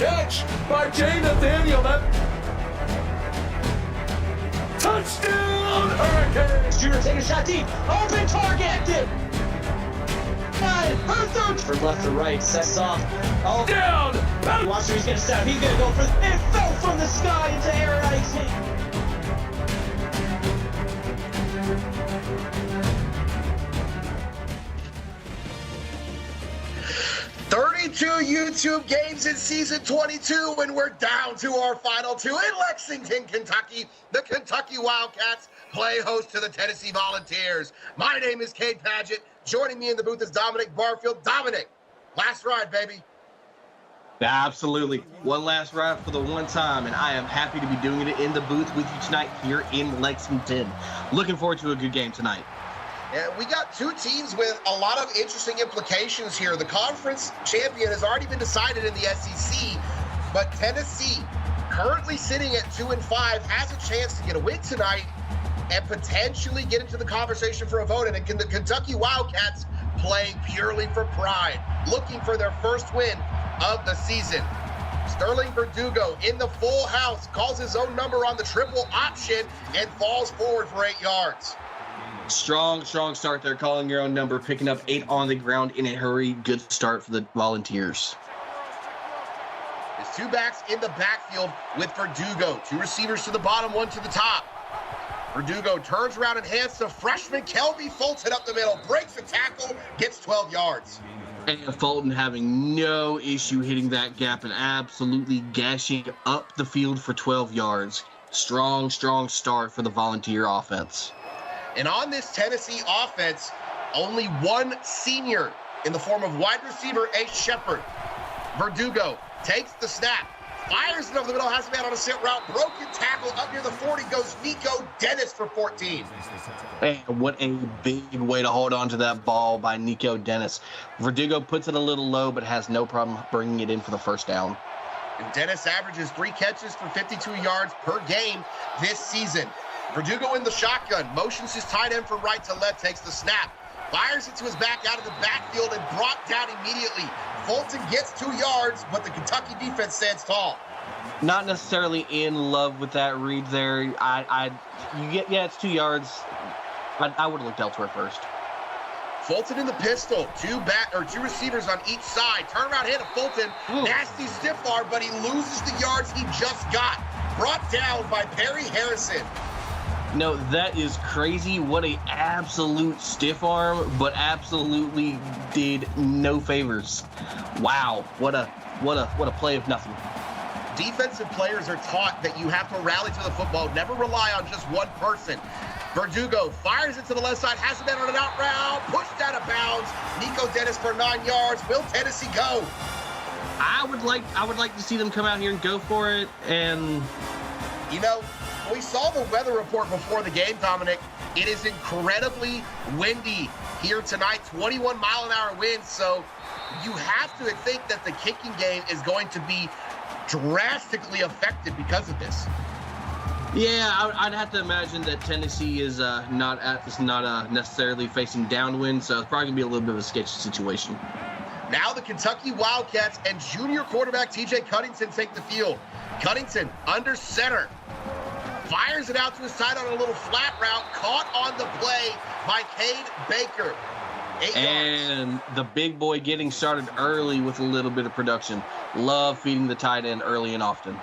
catch by Jay Nathaniel. Touchdown, Hurricanes! Shooter take a shot deep. Open target. Her third. From left to right. Sets off. Oh. Down! Watch who he's going to step. He's going to go for it. Fell from the sky into air icing. YouTube games in season 22, and we're down to our final two in Lexington, Kentucky. The Kentucky Wildcats play host to the Tennessee Volunteers. My name is Cade Padgett. Joining me in the booth is Dominic Barfield. Dominic, last ride, baby. Absolutely. One last ride for the one time, and I am happy to be doing it in the booth with you tonight here in Lexington. Looking forward to a good game tonight. Yeah, we got two teams with a lot of interesting implications here. The conference champion has already been decided in the SEC, but Tennessee, currently sitting at 2-5, has a chance to get a win tonight and potentially get into the conversation for a vote. And the Kentucky Wildcats playing purely for pride, looking for their first win of the season. Sterling Verdugo in the full house, calls his own number on the triple option and falls forward for 8 yards. Strong start there, calling your own number, picking up 8 on the ground in a hurry. Good start for the Volunteers. There's two backs in the backfield with Verdugo. Two receivers to the bottom, one to the top. Verdugo turns around and hands to freshman Kelby Fulton up the middle. Breaks the tackle, gets 12 yards. And Fulton having no issue hitting that gap and absolutely gashing up the field for 12 yards. Strong start for the Volunteer offense. And on this Tennessee offense, only one senior in the form of wide receiver Ace Shepard. Verdugo takes the snap, fires it over the middle, has a man on a sit route, broken tackle up near the 40, goes Nico Dennis for 14. And what a big way to hold on to that ball by Nico Dennis. Verdugo puts it a little low, but has no problem bringing it in for the first down. And Dennis averages 3 catches for 52 yards per game this season. Verdugo in the shotgun, motions his tight end from right to left, takes the snap, fires it to his back out of the backfield and brought down immediately. Fulton gets 2 yards, but the Kentucky defense stands tall. Not necessarily in love with that read there. It's 2 yards. I would have looked elsewhere first. Fulton in the pistol, two receivers on each side. Turnaround hit of Fulton, nasty stiff arm, but he loses the yards he just got. Brought down by Perry Harrison. No, that is crazy. What a absolute stiff arm, but absolutely did no favors. Wow, what a play of nothing. Defensive players are taught that you have to rally to the football, never rely on just one person. Verdugo fires it to the left side, has a man on an out route, pushed out of bounds. Nico Dennis for 9 yards. Will Tennessee go? I would like to see them come out here and go for it. And we saw the weather report before the game, Dominic. It is incredibly windy here tonight, 21-mile-an-hour winds. So you have to think that the kicking game is going to be drastically affected because of this. Yeah, I'd have to imagine that Tennessee is not necessarily facing downwind, so it's probably going to be a little bit of a sketchy situation. Now the Kentucky Wildcats and junior quarterback T.J. Cunnington take the field. Cunnington under center. Fires it out to his side on a little flat route, caught on the play by Cade Baker. 8 and yards. The big boy getting started early with a little bit of production. Love feeding the tight end early and often.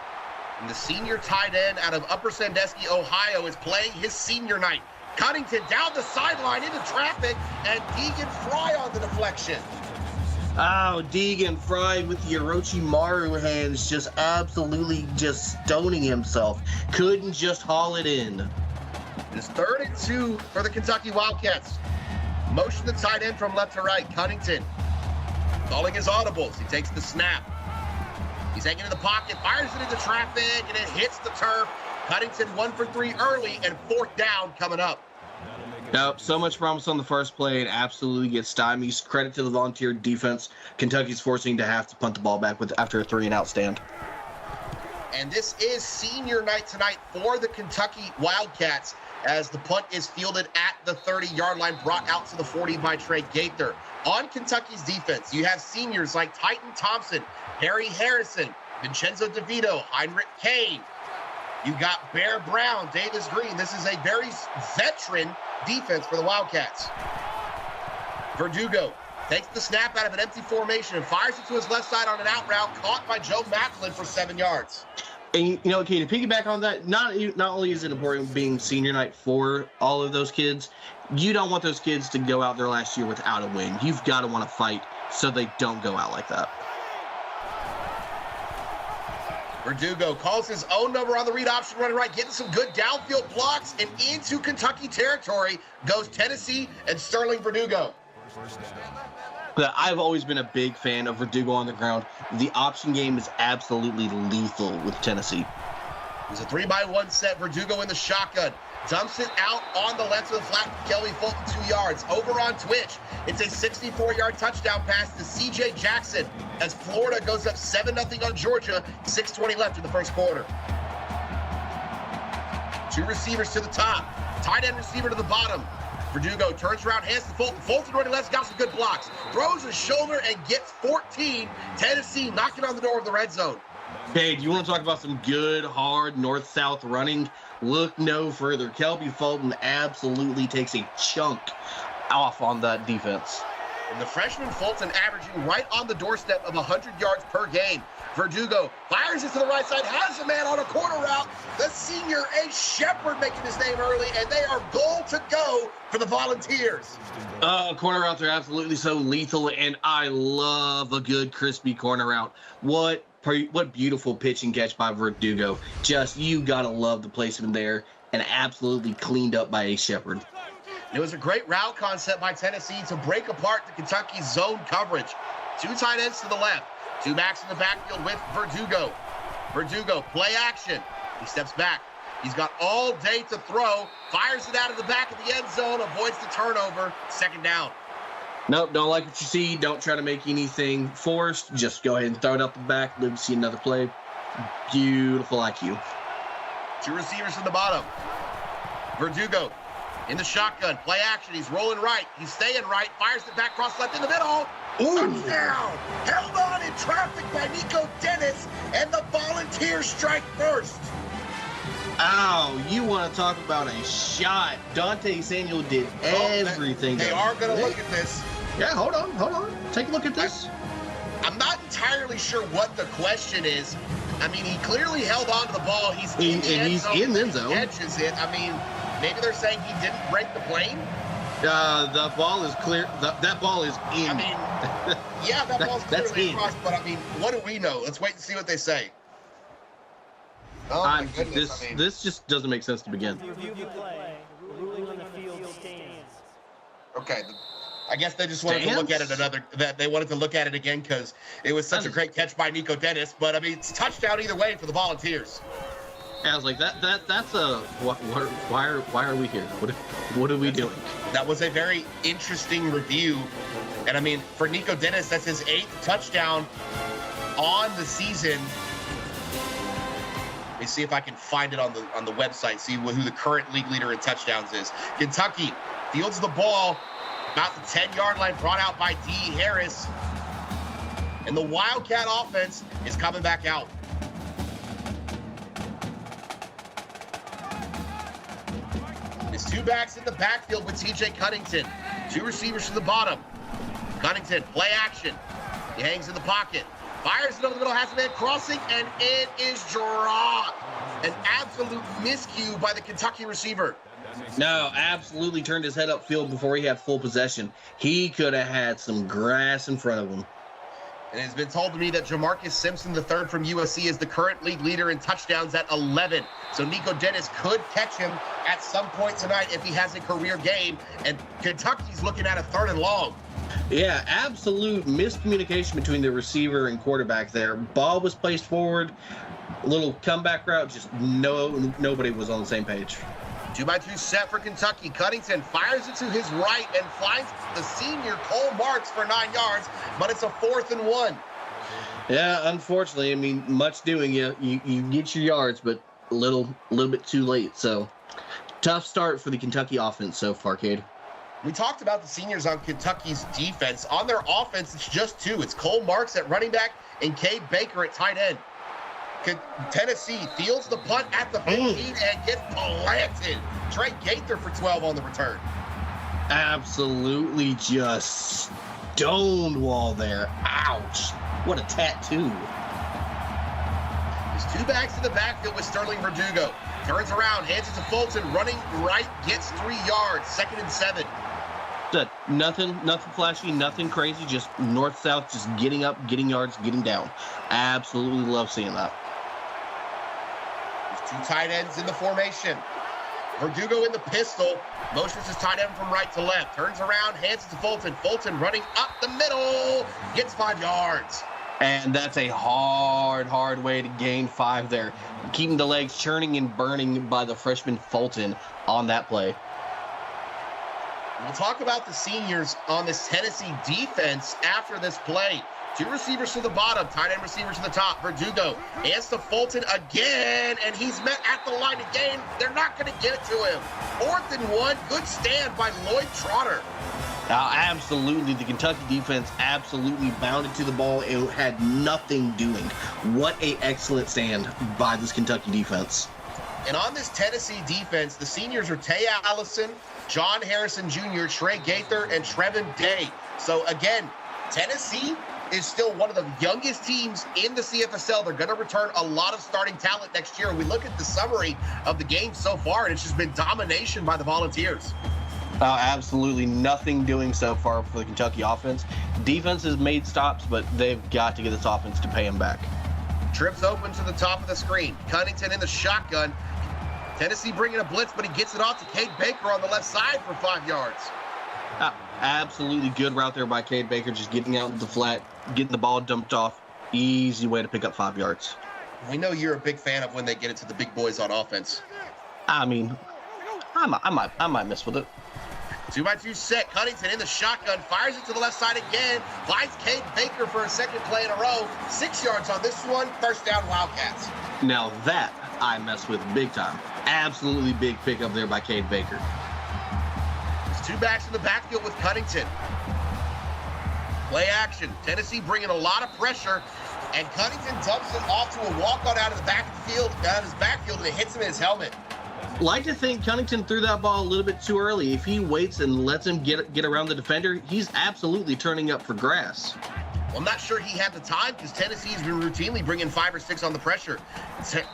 And the senior tight end out of Upper Sandusky, Ohio, is playing his senior night. Cunnington down the sideline into traffic, and Deegan Fry on the deflection. Oh, Deegan Fry with the Orochimaru hands, just absolutely just stoning himself. Couldn't just haul it in. It's 3rd and 2 for the Kentucky Wildcats. Motion the tight end from left to right. Cunnington calling his audibles. He takes the snap. He's hanging in the pocket, fires it into traffic, and it hits the turf. Cunnington 1 for 3 early, and 4th down coming up. Nope, so much promise on the first play and absolutely gets stymied. Credit to the Volunteer defense. Kentucky's forcing to have to punt the ball back after a 3-and-out stand. And this is senior night tonight for the Kentucky Wildcats as the punt is fielded at the 30-yard line, brought out to the 40 by Trey Gaither. On Kentucky's defense, you have seniors like Titan Thompson, Harry Harrison, Vincenzo DeVito, Heinrich Kane. You got Bear Brown, Davis Green. This is a very veteran defense for the Wildcats. Verdugo takes the snap out of an empty formation and fires it to his left side on an out route, caught by Joe Macklin for 7 yards. And, you know, okay, to piggyback on that, not only is it important being senior night for all of those kids, you don't want those kids to go out their last year without a win. You've got to want to fight so they don't go out like that. Verdugo calls his own number on the read option running right, getting some good downfield blocks, and into Kentucky territory goes Tennessee and Sterling Verdugo. I've always been a big fan of Verdugo on the ground. The option game is absolutely lethal with Tennessee. It's a 3-by-1 set. Verdugo in the shotgun. Dumps it out on the left of the flat for Kelly Fulton, 2 yards. Over on Twitch, it's a 64-yard touchdown pass to C.J. Jackson as Florida goes up 7-0 on Georgia, 6:20 left in the first quarter. 2 receivers to the top. Tight end receiver to the bottom. Verdugo turns around, hands to Fulton. Fulton running left, got some good blocks. Throws his shoulder and gets 14. Tennessee knocking on the door of the red zone. Hey, do you want to talk about some good, hard, north-south running? Look no further. Kelby Fulton absolutely takes a chunk off on that defense. And the freshman Fulton averaging right on the doorstep of 100 yards per game. Verdugo fires it to the right side, has a man on a corner route. The senior, Ace Shepard, making his name early, and they are goal to go for the Volunteers. Corner routes are absolutely so lethal, and I love a good crispy corner route. What beautiful pitch and catch by Verdugo. Just, you got to love the placement there, and absolutely cleaned up by Ace Shepard. It was a great route concept by Tennessee to break apart the Kentucky zone coverage. 2 tight ends to the left, 2 backs in the backfield with Verdugo. Verdugo, play action. He steps back. He's got all day to throw, fires it out of the back of the end zone, avoids the turnover, 2nd down. Nope, don't like what you see. Don't try to make anything forced. Just go ahead and throw it up the back. Live to see another play. Beautiful IQ. 2 receivers from the bottom. Verdugo in the shotgun, play action. He's rolling right. He's staying right. Fires it back cross left in the middle. Touchdown! Held on in traffic by Nico Dennis, and the Volunteers strike first. Ow, you want to talk about a shot. Dante Samuel did everything. They are going to look at this. Yeah, hold on. Take a look at this. I'm not entirely sure what the question is. I mean, he clearly held on to the ball. He's in the end zone. Catches it. I mean, maybe they're saying he didn't break the plane. The ball is clear. That ball is in. I mean, yeah, that ball's clearly across, but I mean, what do we know? Let's wait and see what they say. Oh my goodness, this just doesn't make sense to begin. Okay, I guess they just wanted to look at it they wanted to look at it again because it was such a great catch by Nico Dennis. But I mean, it's touchdown either way for the Volunteers. I was like, that's a why are we here? What are we doing? That was a very interesting review, and I mean, for Nico Dennis, that's his 8th touchdown on the season. Let me see if I can find it on the website, see who the current league leader in touchdowns is. Kentucky fields the ball about the 10-yard line, brought out by D. Harris. And the Wildcat offense is coming back out. It's 2 backs in the backfield with T.J. Cunnington. 2 receivers to the bottom. Cunnington, play action. He hangs in the pocket. Fires it over the middle, has a man crossing, and it is dropped. An absolute miscue by the Kentucky receiver. No, absolutely turned his head upfield before he had full possession. He could have had some grass in front of him. And it's been told to me that Jamarcus Simpson III from USC is the current league leader in touchdowns at 11. So Nico Dennis could catch him at some point tonight if he has a career game. And Kentucky's looking at a 3rd and long. Yeah, absolute miscommunication between the receiver and quarterback there. Ball was placed forward, little comeback route, just nobody was on the same page. 2-by-2 set for Kentucky. Cunnington fires it to his right and finds the senior Cole Marks for 9 yards, but it's a 4th and 1. Yeah, unfortunately, I mean, much doing. You get your yards, but a little bit too late. So tough start for the Kentucky offense so far, Cade. We talked about the seniors on Kentucky's defense. On their offense, it's just 2. It's Cole Marks at running back and Cade Baker at tight end. Tennessee fields the punt at the 15 and gets planted. Trey Gaither for 12 on the return. Absolutely just stonewall there. Ouch. What a tattoo. There's two backs in the backfield with Sterling Verdugo. Turns around, hands it to Fulton, running right, gets 3 yards, 2nd and 7. Nothing flashy, nothing crazy, just north-south, just getting up, getting yards, getting down. Absolutely love seeing that. There's 2 tight ends in the formation. Verdugo in the pistol, motions his tight end from right to left. Turns around, hands it to Fulton. Fulton running up the middle, gets 5 yards. And that's a hard way to gain 5 there. Keeping the legs churning and burning by the freshman Fulton on that play. We'll talk about the seniors on this Tennessee defense after this play. 2 receivers to the bottom, tight end receiver to the top. Verdugo hands to Fulton again, and he's met at the line again. They're not going to get it to him. 4th and 1, good stand by Lloyd Trotter. Absolutely, the Kentucky defense absolutely bounded to the ball and had nothing doing. What a excellent stand by this Kentucky defense. And on this Tennessee defense, the seniors are Tay Allison, John Harrison Jr., Trey Gaither, and Trevin Day. So again, Tennessee is still one of the youngest teams in the CFSL. They're going to return a lot of starting talent next year. We look at the summary of the game so far, and it's just been domination by the Volunteers. Absolutely nothing doing so far for the Kentucky offense. Defense has made stops, but they've got to get this offense to pay them back. Trips open to the top of the screen. Cunnington in the shotgun. Tennessee bringing a blitz, but he gets it off to Cade Baker on the left side for 5 yards. Absolutely good route there by Cade Baker, just getting out into the flat, getting the ball dumped off. Easy way to pick up 5 yards. We know you're a big fan of when they get it to the big boys on offense. I mean, I might mess with it. 2-by-2 set. Cunnington in the shotgun, fires it to the left side again, finds Cade Baker for a second play in a row. 6 yards on this one. First down, Wildcats. Now that I mess with big time. Absolutely big pickup there by Cade Baker. There's 2 backs in the backfield with Cunnington. Play action. Tennessee bringing a lot of pressure, and Cunnington dumps it off to a walk-on out of the back of the field, out of his backfield, and it hits him in his helmet. Like to think Cunnington threw that ball a little bit too early. If he waits and lets him get around the defender, he's absolutely turning up for grass. Well, I'm not sure he had the time because Tennessee has been routinely bringing 5 or 6 on the pressure.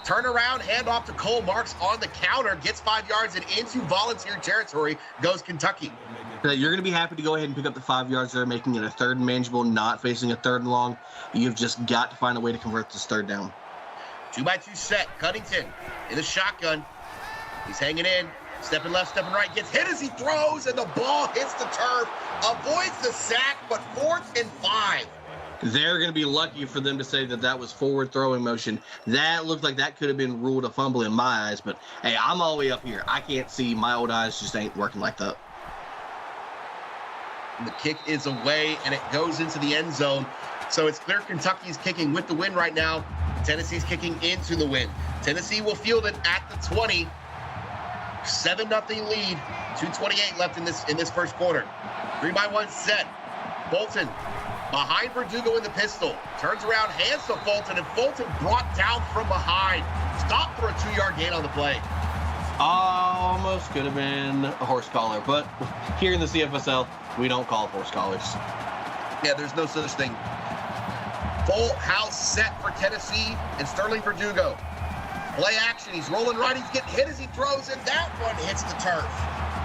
Turn around, hand off to Cole Marks on the counter, gets 5 yards, and into Volunteer territory goes Kentucky. You're going to be happy to go ahead and pick up the 5 yards there, making it a 3rd and manageable, not facing a 3rd and long. You've just got to find a way to convert this 3rd down. 2-by-2 set. Cunnington in the shotgun. He's hanging in, stepping left, stepping right, gets hit as he throws, and the ball hits the turf, avoids the sack, but 4th and 5. They're going to be lucky for them to say that that was forward throwing motion. That looked like that could have been ruled a fumble in my eyes, but hey, I'm all the way up here. I can't see. My old eyes just ain't working like that. And the kick is away, and it goes into the end zone. So it's clear Kentucky's kicking with the win right now. Tennessee's kicking into the win. Tennessee will field it at the 20. 7-0 lead, 2:28 left in this first quarter. 3-by-1 set. Bolton behind Verdugo in the pistol. Turns around, hands to Fulton, and Fulton brought down from behind. Stopped for a 2-yard gain on the play. Almost could have been a horse collar, but here in the CFSL, we don't call horse collars. Yeah, there's no such thing. Full house set for Tennessee and Sterling Verdugo. Play action. He's rolling right. He's getting hit as he throws, and that one hits the turf.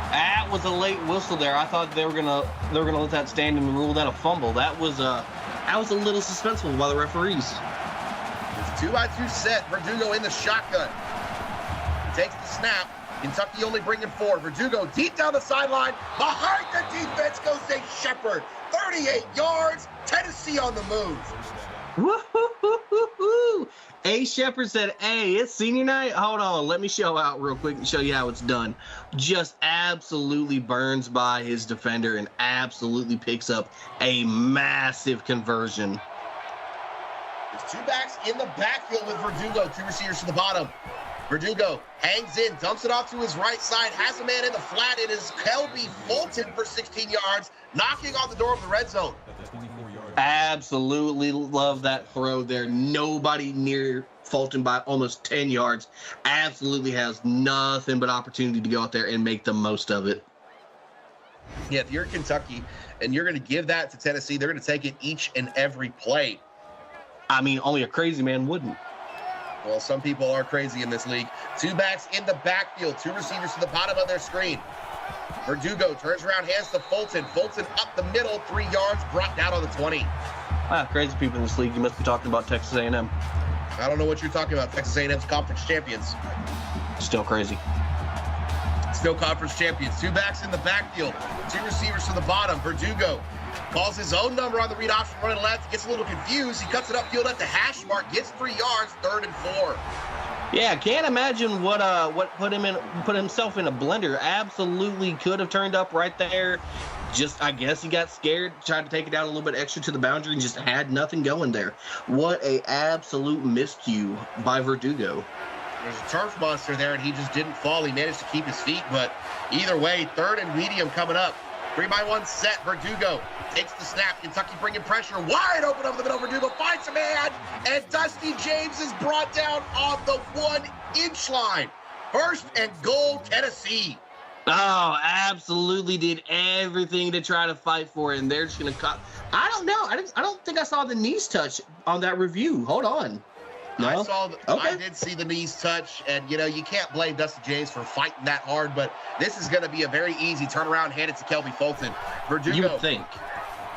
That was a late whistle there. I thought they were gonna let that stand and rule that a fumble. That was a little suspenseful by the referees. It's 2-by-2 set. Verdugo in the shotgun. He takes the snap. Kentucky only bringing 4. Verdugo deep down the sideline. Behind the defense goes Zay Shepard. 38 yards. Tennessee on the move. Woo-hoo-hoo-hoo-hoo. A. Shepard said, hey, it's senior night. Hold on. Let me show out real quick and show you how it's done. Just absolutely burns by his defender and absolutely picks up a massive conversion. There's 2 backs in the backfield with Verdugo. 2 receivers to the bottom. Verdugo hangs in, dumps it off to his right side, has a man in the flat. It is Kelby Fulton for 16 yards, knocking on the door of the red zone. Absolutely love that throw there. Nobody near Fulton by almost 10 yards. Absolutely has nothing but opportunity to go out there and make the most of it. Yeah, if you're Kentucky and you're going to give that to Tennessee, they're going to take it each and every play. I mean, only a crazy man wouldn't. Well, some people are crazy in this league. Two backs in the backfield, two receivers to the bottom of their screen. Verdugo turns around, hands to Fulton. Fulton up the middle, 3 yards, brought down on the 20. Crazy people in this league. You must be talking about Texas A&M. I don't know what you're talking about. Texas A&M's conference champions. Still crazy. Still conference champions. Two backs in the backfield, two receivers to the bottom. Verdugo calls his own number on the read option, running left. Gets a little confused. He cuts it upfield at the hash mark. Gets 3 yards, 3rd and 4. Yeah, can't imagine what put himself in a blender. Absolutely could have turned up right there. Just, I guess he got scared, tried to take it out a little bit extra to the boundary, and just had nothing going there. What a absolute miscue by Verdugo. There's a turf monster there, and he just didn't fall. He managed to keep his feet, but either way, 3rd and medium coming up. 3-by-1 set. Verdugo takes the snap. Kentucky bringing pressure. Wide open over the middle. Verdugo finds a man, and Dusty James is brought down on the 1-inch line. 1st and goal, Tennessee. Oh, absolutely did everything to try to fight for it, and they're just going to cut. I don't know. I don't think I saw the knees touch on that review. Hold on. No? I did see the knees touch, and, you can't blame Dusty James for fighting that hard, but this is going to be a very easy turnaround, hand it to Kelby Fulton. Verdugo. You would think.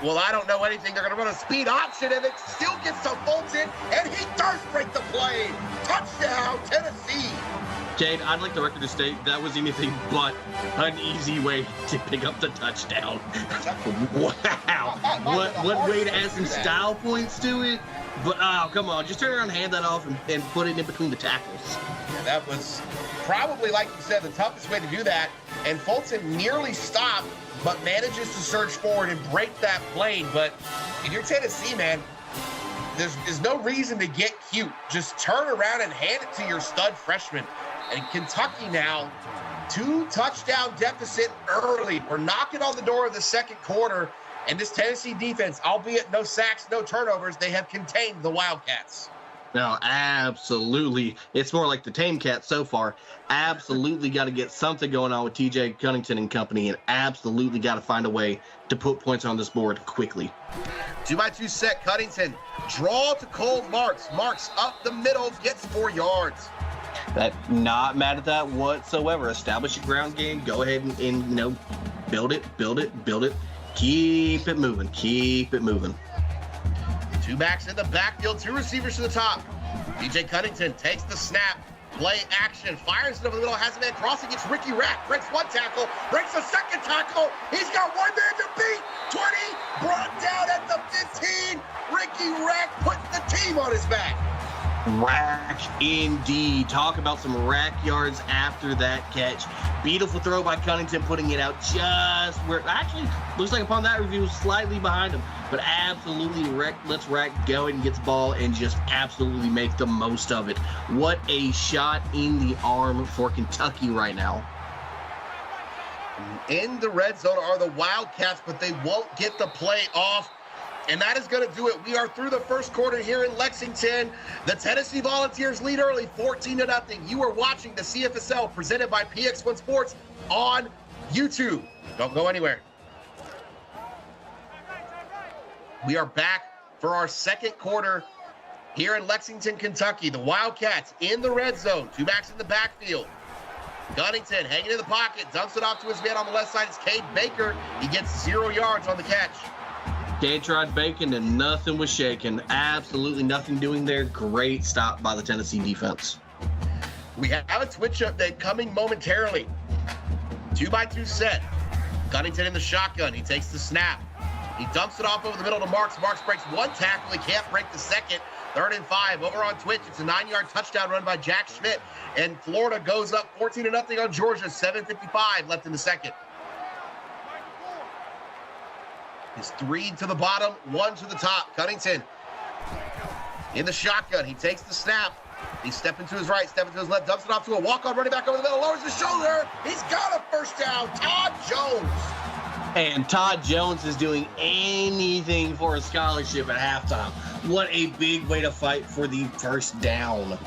Well, I don't know anything. They're going to run a speed option, and it still gets to Fulton, and he does break the play. Touchdown, Tennessee. Jade, I'd like the record to state that was anything but an easy way to pick up the touchdown. Wow. What way to add some style points to it? But, oh, come on. Just turn around, hand that off, and put it in between the tackles. Yeah, that was probably, like you said, the toughest way to do that. And Fulton nearly stopped, but manages to surge forward and break that plane. But if you're Tennessee, man, there's no reason to get cute. Just turn around and hand it to your stud freshman. And Kentucky now, 2-touchdown deficit early. We're knocking on the door of the second quarter. And this Tennessee defense, albeit no sacks, no turnovers, they have contained the Wildcats. No, absolutely. It's more like the Tame Cats so far. Absolutely got to get something going on with TJ Cunnington and company, and absolutely got to find a way to put points on this board quickly. 2-by-2 set, Cunnington. Draw to cold Marks. Marks up the middle, gets 4 yards. Not mad at that whatsoever. Establish a ground game. Go ahead and build it. Keep it moving. Two backs in the backfield, two receivers to the top. TJ Cunnington takes the snap, play action, fires it over the middle, has a man crossing, gets Ricky Rack, breaks one tackle, breaks a second tackle. He's got one man to beat. 20, brought down at the 15. Ricky Rack puts the team on his back. Rack indeed. Talk about some rack yards after that catch. Beautiful throw by Cunnington, putting it out just where, actually looks like upon that review slightly behind him, but absolutely lets Rack go and gets the ball and just absolutely make the most of it. What a shot in the arm for Kentucky right now. In the red zone are the Wildcats, but they won't get the play off. And that is going to do it. We are through the first quarter here in Lexington. The Tennessee Volunteers lead early, 14-0. You are watching the CFSL presented by PX1 Sports on YouTube. Don't go anywhere. We are back for our second quarter here in Lexington, Kentucky. The Wildcats in the red zone. Two backs in the backfield. Cunnington hanging in the pocket, dumps it off to his man on the left side. It's Cade Baker. He gets 0 yards on the catch. Cade tried bacon and nothing was shaking. Absolutely nothing doing there. Great stop by the Tennessee defense. We have a Twitch update coming momentarily. 2-by-2 set. Cunnington in the shotgun. He takes the snap. He dumps it off over the middle to Marks. Marks breaks one tackle. He can't break the second. 3rd and 5. Over on Twitch, it's a 9-yard touchdown run by Jack Schmidt. And Florida goes up 14-0 on Georgia. 7:55 left in the second. It's 3 to the bottom, 1 to the top. Cunnington in the shotgun. He takes the snap. He's stepping to his right, stepping to his left, dumps it off to a walk-on running back over the middle, lowers his shoulder. He's got a first down. Todd Jones. And Todd Jones is doing anything for a scholarship at halftime. What a big way to fight for the first down.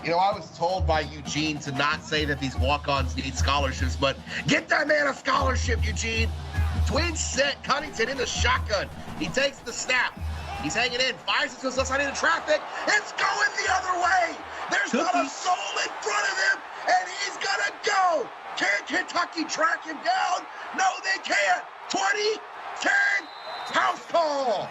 You know, I was told by Eugene to not say that these walk-ons need scholarships, but get that man a scholarship, Eugene. Twin set, Cunnington in the shotgun. He takes the snap. He's hanging in, fires it to his left side into traffic. It's going the other way. There's not a soul in front of him, and he's gonna go. Can Kentucky track him down? No, they can't. 20, 10, house call.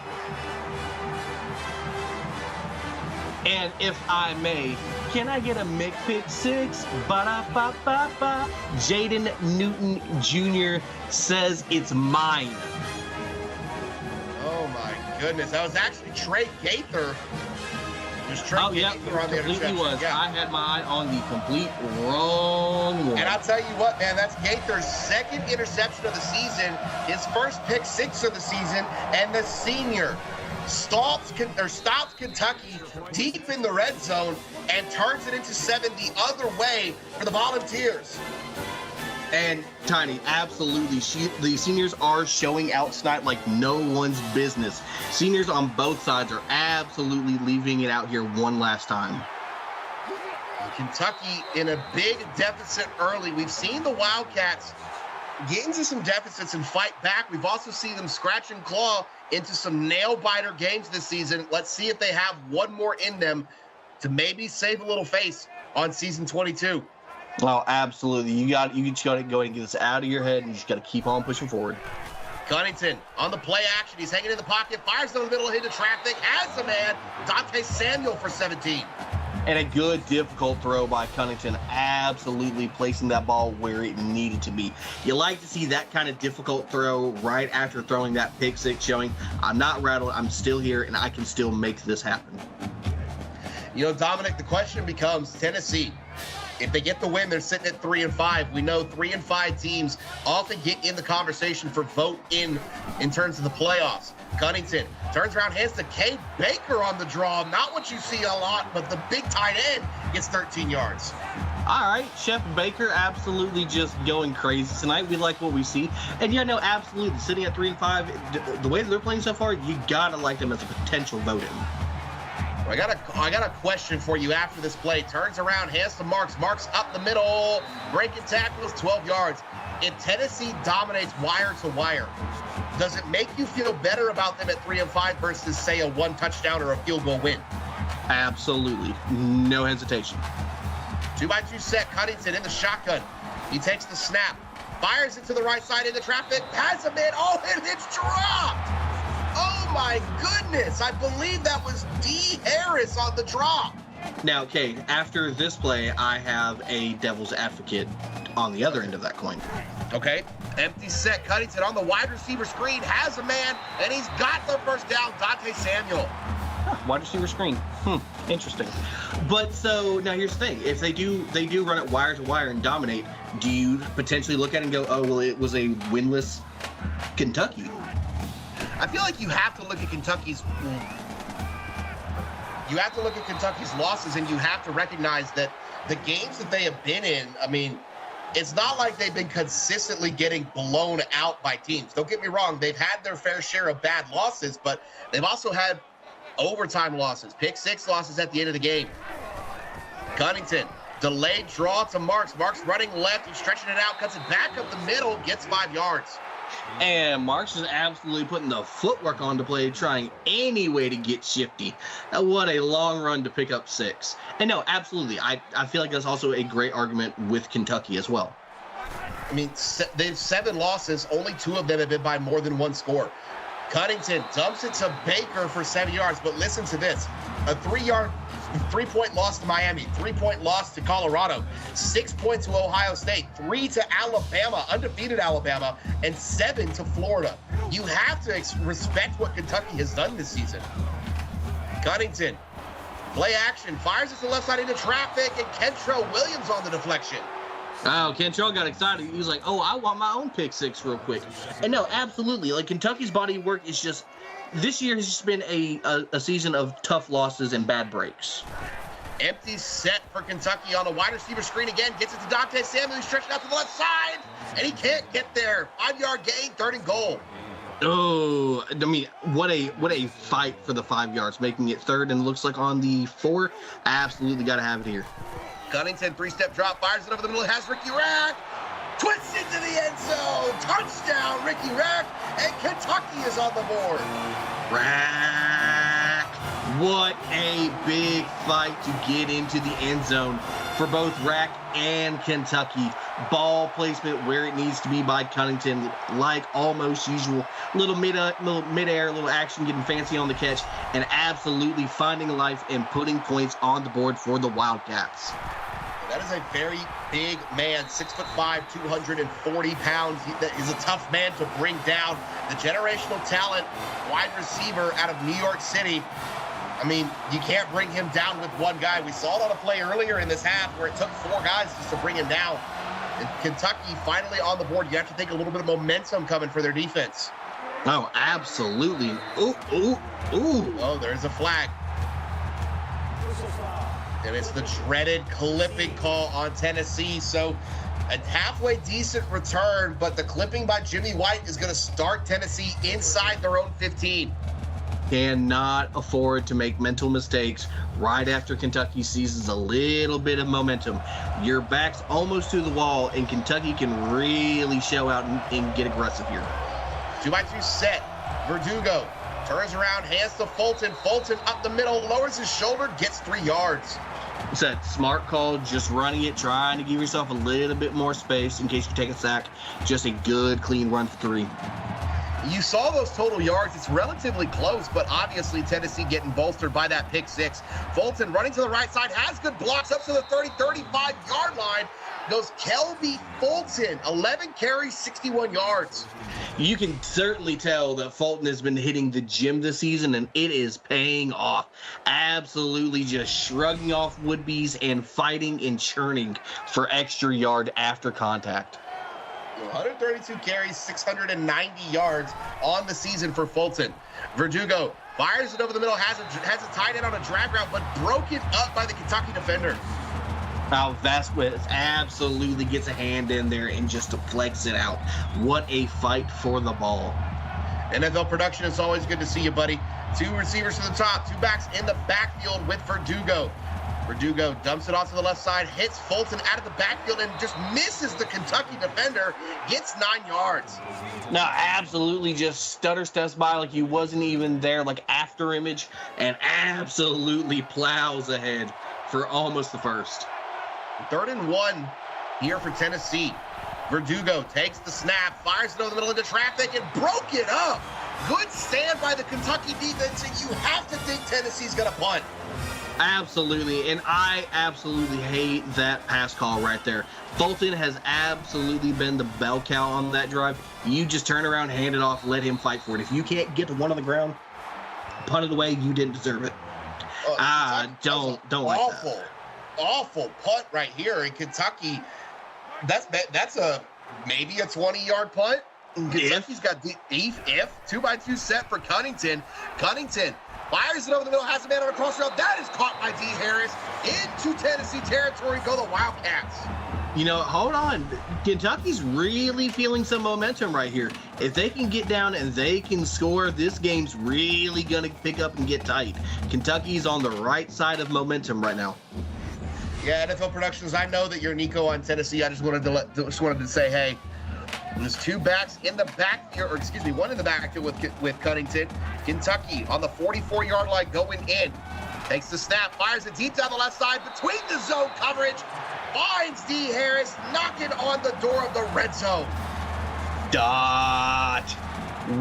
And if I may, can I get a pick six? Ba-da-ba-ba-ba. Jaden Newton Jr. says it's mine. Oh my goodness, that was actually Trey Gaither. Gaither on the completely interception. was. Yeah. I had my eye on the complete wrong one. And I'll tell you what, man, that's Gaither's second interception of the season, his first pick six of the season, and the senior stops Kentucky deep in the red zone and turns it into 7 the other way for the Volunteers. And Tiny, absolutely, the seniors are showing out tonight like no one's business. Seniors on both sides are absolutely leaving it out here one last time. Kentucky in a big deficit early. We've seen the Wildcats get into some deficits and fight back. We've also seen them scratch and claw into some nail-biter games this season. Let's see if they have one more in them to maybe save a little face on season 22. Oh, absolutely. You just got to go and get this out of your head, and you just got to keep on pushing forward. Cunnington on the play action. He's hanging in the pocket, fires down the middle, into traffic, has a man, Dante Samuel for 17. And a good, difficult throw by Cunnington, absolutely placing that ball where it needed to be. You like to see that kind of difficult throw right after throwing that pick six, showing I'm not rattled, I'm still here, and I can still make this happen. You know, Dominic, the question becomes Tennessee. If they get the win, they're sitting at 3-5. We know 3-5 teams often get in the conversation for vote in terms of the playoffs. Cunnington turns around, hands to Cade Baker on the draw. Not what you see a lot, but the big tight end gets 13 yards. All right, Chef Baker absolutely just going crazy tonight. We like what we see. And yeah, no, absolutely. Sitting at 3-5, the way that they're playing so far, you got to like them as a potential vote-in. I got a question for you after this play. Turns around, hands to Marks. Marks up the middle, breaking tackles, 12 yards. If Tennessee dominates wire to wire, does it make you feel better about them at 3-5 versus, say, a one touchdown or a field goal win? Absolutely. No hesitation. 2-by-2 set, Cunnington in the shotgun. He takes the snap, fires it to the right side into traffic, has a man, and it's dropped! Oh my goodness, I believe that was D. Harris on the drop. Now, okay, after this play, I have a devil's advocate on the other end of that coin. Okay, empty set, Cunnington on the wide receiver screen, has a man, and he's got the first down, Dante Samuel. Wide receiver screen. Interesting. But so now here's the thing: if they do run it wire to wire and dominate, do you potentially look at it and go, oh well, it was a winless Kentucky? I feel like you have to look at Kentucky's losses, and you have to recognize that the games that they have been in, I mean, it's not like they've been consistently getting blown out by teams. Don't get me wrong, they've had their fair share of bad losses, but they've also had overtime losses, pick six losses at the end of the game. Cunnington, delayed draw to Marks. Marks running left, he's stretching it out, cuts it back up the middle, gets 5 yards. And Marks is absolutely putting the footwork on to play, trying any way to get shifty. What a long run to pick up 6. And no, absolutely, I feel like that's also a great argument with Kentucky as well. I mean, they've 7 losses, only 2 of them have been by more than 1 score. Cunnington dumps it to Baker for 7 yards, but listen to this. A 3-point loss to Miami, 3-point loss to Colorado, 6 points to Ohio State, 3 to Alabama, undefeated Alabama, and 7 to Florida. You have to respect what Kentucky has done this season. Cunnington, play action, fires it to the left side into traffic, and Kentrell Williams on the deflection. Oh, Kentrell got excited. He was like, oh, I want my own pick 6 real quick. And no, absolutely. Like, Kentucky's body of work is just, this year has just been a season of tough losses and bad breaks. Empty set for Kentucky on a wide receiver screen again. Gets it to Dante Samuel. He's stretching out to the left side, and he can't get there. 5-yard gain, 3rd and goal. Oh, I mean, what a fight for the 5 yards, making it third and looks like on the 4. Absolutely got to have it here. Cunnington, 3-step drop, fires it over the middle, has Ricky Rack. Twists into the end zone. Touchdown, Ricky Rack. And Kentucky is on the board. Rack. What a big fight to get into the end zone for both Rack and Kentucky. Ball placement where it needs to be by Cunnington, like almost usual. Little mid-air, little action, getting fancy on the catch, and absolutely finding life and putting points on the board for the Wildcats. That is a very big man, 6'5", 240 pounds. That is a tough man to bring down. The generational talent, wide receiver out of New York City. I mean, you can't bring him down with one guy. We saw it on a play earlier in this half where it took 4 guys just to bring him down. And Kentucky finally on the board. You have to think a little bit of momentum coming for their defense. Oh, absolutely. Ooh, ooh, ooh. Oh, there's a flag. And it's the dreaded clipping call on Tennessee. So a halfway decent return, but the clipping by Jimmy White is going to start Tennessee inside their own 15. Cannot afford to make mental mistakes right after Kentucky seizes a little bit of momentum. Your back's almost to the wall, and Kentucky can really show out and get aggressive here. 2-by-2 set. Verdugo turns around, hands to Fulton. Fulton up the middle, lowers his shoulder, gets 3 yards. It's that smart call, just running it, trying to give yourself a little bit more space in case you take a sack. Just a good, clean run for 3. You saw those total yards. It's relatively close, but obviously Tennessee getting bolstered by that pick 6. Fulton running to the right side, has good blocks up to the 30, 35-yard line. Goes Kelby Fulton, 11 carries, 61 yards. You can certainly tell that Fulton has been hitting the gym this season, and it is paying off. Absolutely just shrugging off would-be's and fighting and churning for extra yard after contact. 132 carries, 690 yards on the season for Fulton. Verdugo fires it over the middle, has a tight end on a drag route, but broken up by the Kentucky defender. Now Vasquez absolutely gets a hand in there and just deflects it out. What a fight for the ball. NFL production, it's always good to see you, buddy. 2 receivers to the top, 2 backs in the backfield with Verdugo. Verdugo dumps it off to the left side, hits Fulton out of the backfield and just misses the Kentucky defender, gets 9 yards. Now, absolutely just stutter steps by like he wasn't even there, like after image, and absolutely plows ahead for almost the first. 3rd and 1 here for Tennessee. Verdugo takes the snap, fires it over the middle into traffic, and broke it up. Good stand by the Kentucky defense, and you have to think Tennessee's going to punt. Absolutely, and I absolutely hate that pass call right there. Fulton has absolutely been the bell cow on that drive. You just turn around, hand it off, let him fight for it. If you can't get to one on the ground, punt it away, you didn't deserve it. Don't like that. Awful punt right here in Kentucky. That's maybe a 20-yard punt. Kentucky's got the if 2-by-2 set for Cunnington. Cunnington fires it over the middle, has a man on a cross route. That is caught by D. Harris into Tennessee territory. Go the Wildcats. You know, hold on. Kentucky's really feeling some momentum right here. If they can get down and they can score, this game's really going to pick up and get tight. Kentucky's on the right side of momentum right now. Yeah, NFL Productions, I know that you're Nico on Tennessee. I just wanted to say, hey, there's 2 backs in the backfield, or excuse me, 1 in the backfield with Cunnington. Kentucky on the 44-yard line going in. Takes the snap, fires it deep down the left side between the zone coverage. Finds D. Harris, knocking on the door of the red zone. Dot.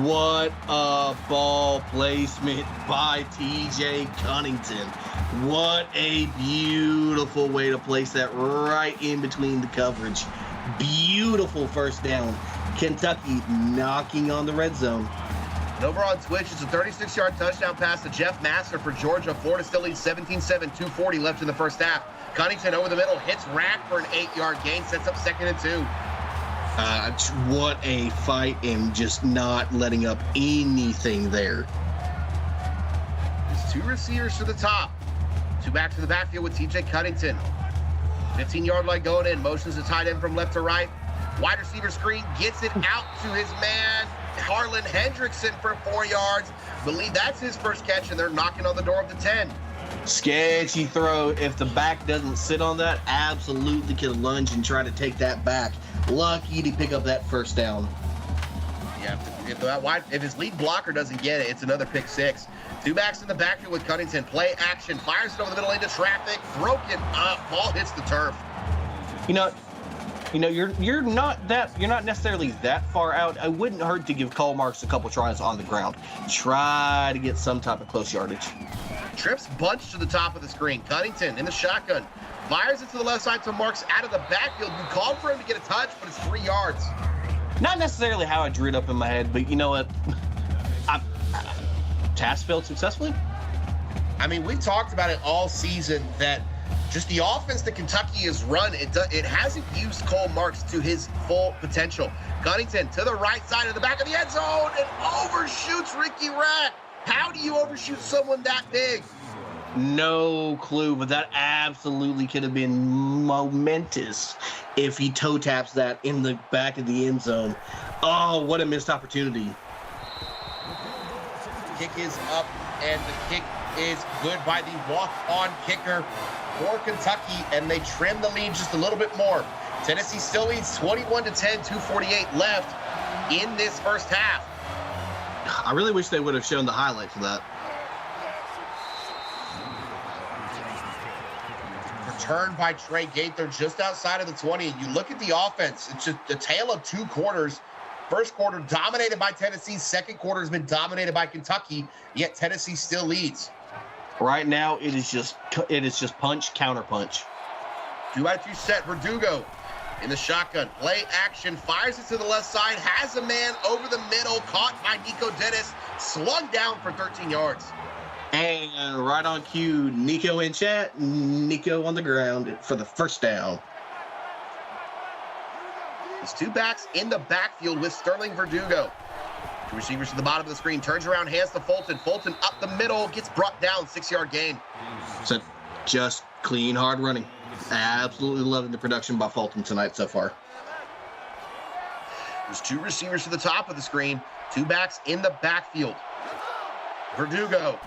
What a ball placement by TJ Cunnington. What a beautiful way to place that right in between the coverage. Beautiful first down. Kentucky knocking on the red zone. And over on Twitch, it's a 36-yard touchdown pass to Jeff Master for Georgia. Florida still leads 17-7, 2:40 left in the first half. Cunnington over the middle, hits Rack for an 8-yard gain, sets up 2nd and 2. What a fight, and just not letting up anything there. There's 2 receivers to the top. 2 back to the backfield with TJ Cunnington. 15-yard line going in. Motions to tight end from left to right. Wide receiver screen. Gets it out to his man. Harlan Hendrickson for 4 yards. Believe that's his first catch, and they're knocking on the door of the 10. Sketchy throw. If the back doesn't sit on that, absolutely can lunge and try to take that back. Lucky to pick up that first down. Yeah, if his lead blocker doesn't get it, it's another pick six. Two backs in the backfield with Cunnington. Play action. Fires it over the middle into traffic. Broken up. Ball hits the turf. You're not necessarily that far out. It wouldn't hurt to give Cole Marks a couple tries on the ground. Try to get some type of close yardage. Trips bunch to the top of the screen. Cunnington in the shotgun. Fires it to the left side to Marks out of the backfield. You called for him to get a touch, but it's 3 yards. Not necessarily how I drew it up in my head, but you know what? Task failed successfully. I mean, we've talked about it all season that just the offense that Kentucky has run, it hasn't used Cole Marks to his full potential. Cunnington to the right side of the back of the end zone and overshoots Ricky Rack. How do you overshoot someone that big? No clue, but that absolutely could have been momentous if he toe taps that in the back of the end zone. Oh, what a missed opportunity. Kick is up, and the kick is good by the walk-on kicker for Kentucky, and they trim the lead just a little bit more. Tennessee still leads 21-10, 2:48 left in this first half. I really wish they would have shown the highlights of that. Return by Trey Gaither just outside of the 20. You look at the offense, it's just a tale of two quarters. First quarter dominated by Tennessee. Second quarter has been dominated by Kentucky, yet Tennessee still leads. Right now, it is just punch, counter punch. 2-by-2 set. Verdugo in the shotgun. Play action. Fires it to the left side. Has a man over the middle. Caught by Nico Dennis. Slung down for 13 yards. And right on cue, Nico in chat. Nico on the ground for the first down. There's two backs in the backfield with Sterling Verdugo. Two receivers to the bottom of the screen. Turns around, hands to Fulton. Fulton up the middle. Gets brought down. 6-yard gain. So just clean, hard running. Absolutely loving the production by Fulton tonight so far. There's two receivers to the top of the screen. Two backs in the backfield. Verdugo.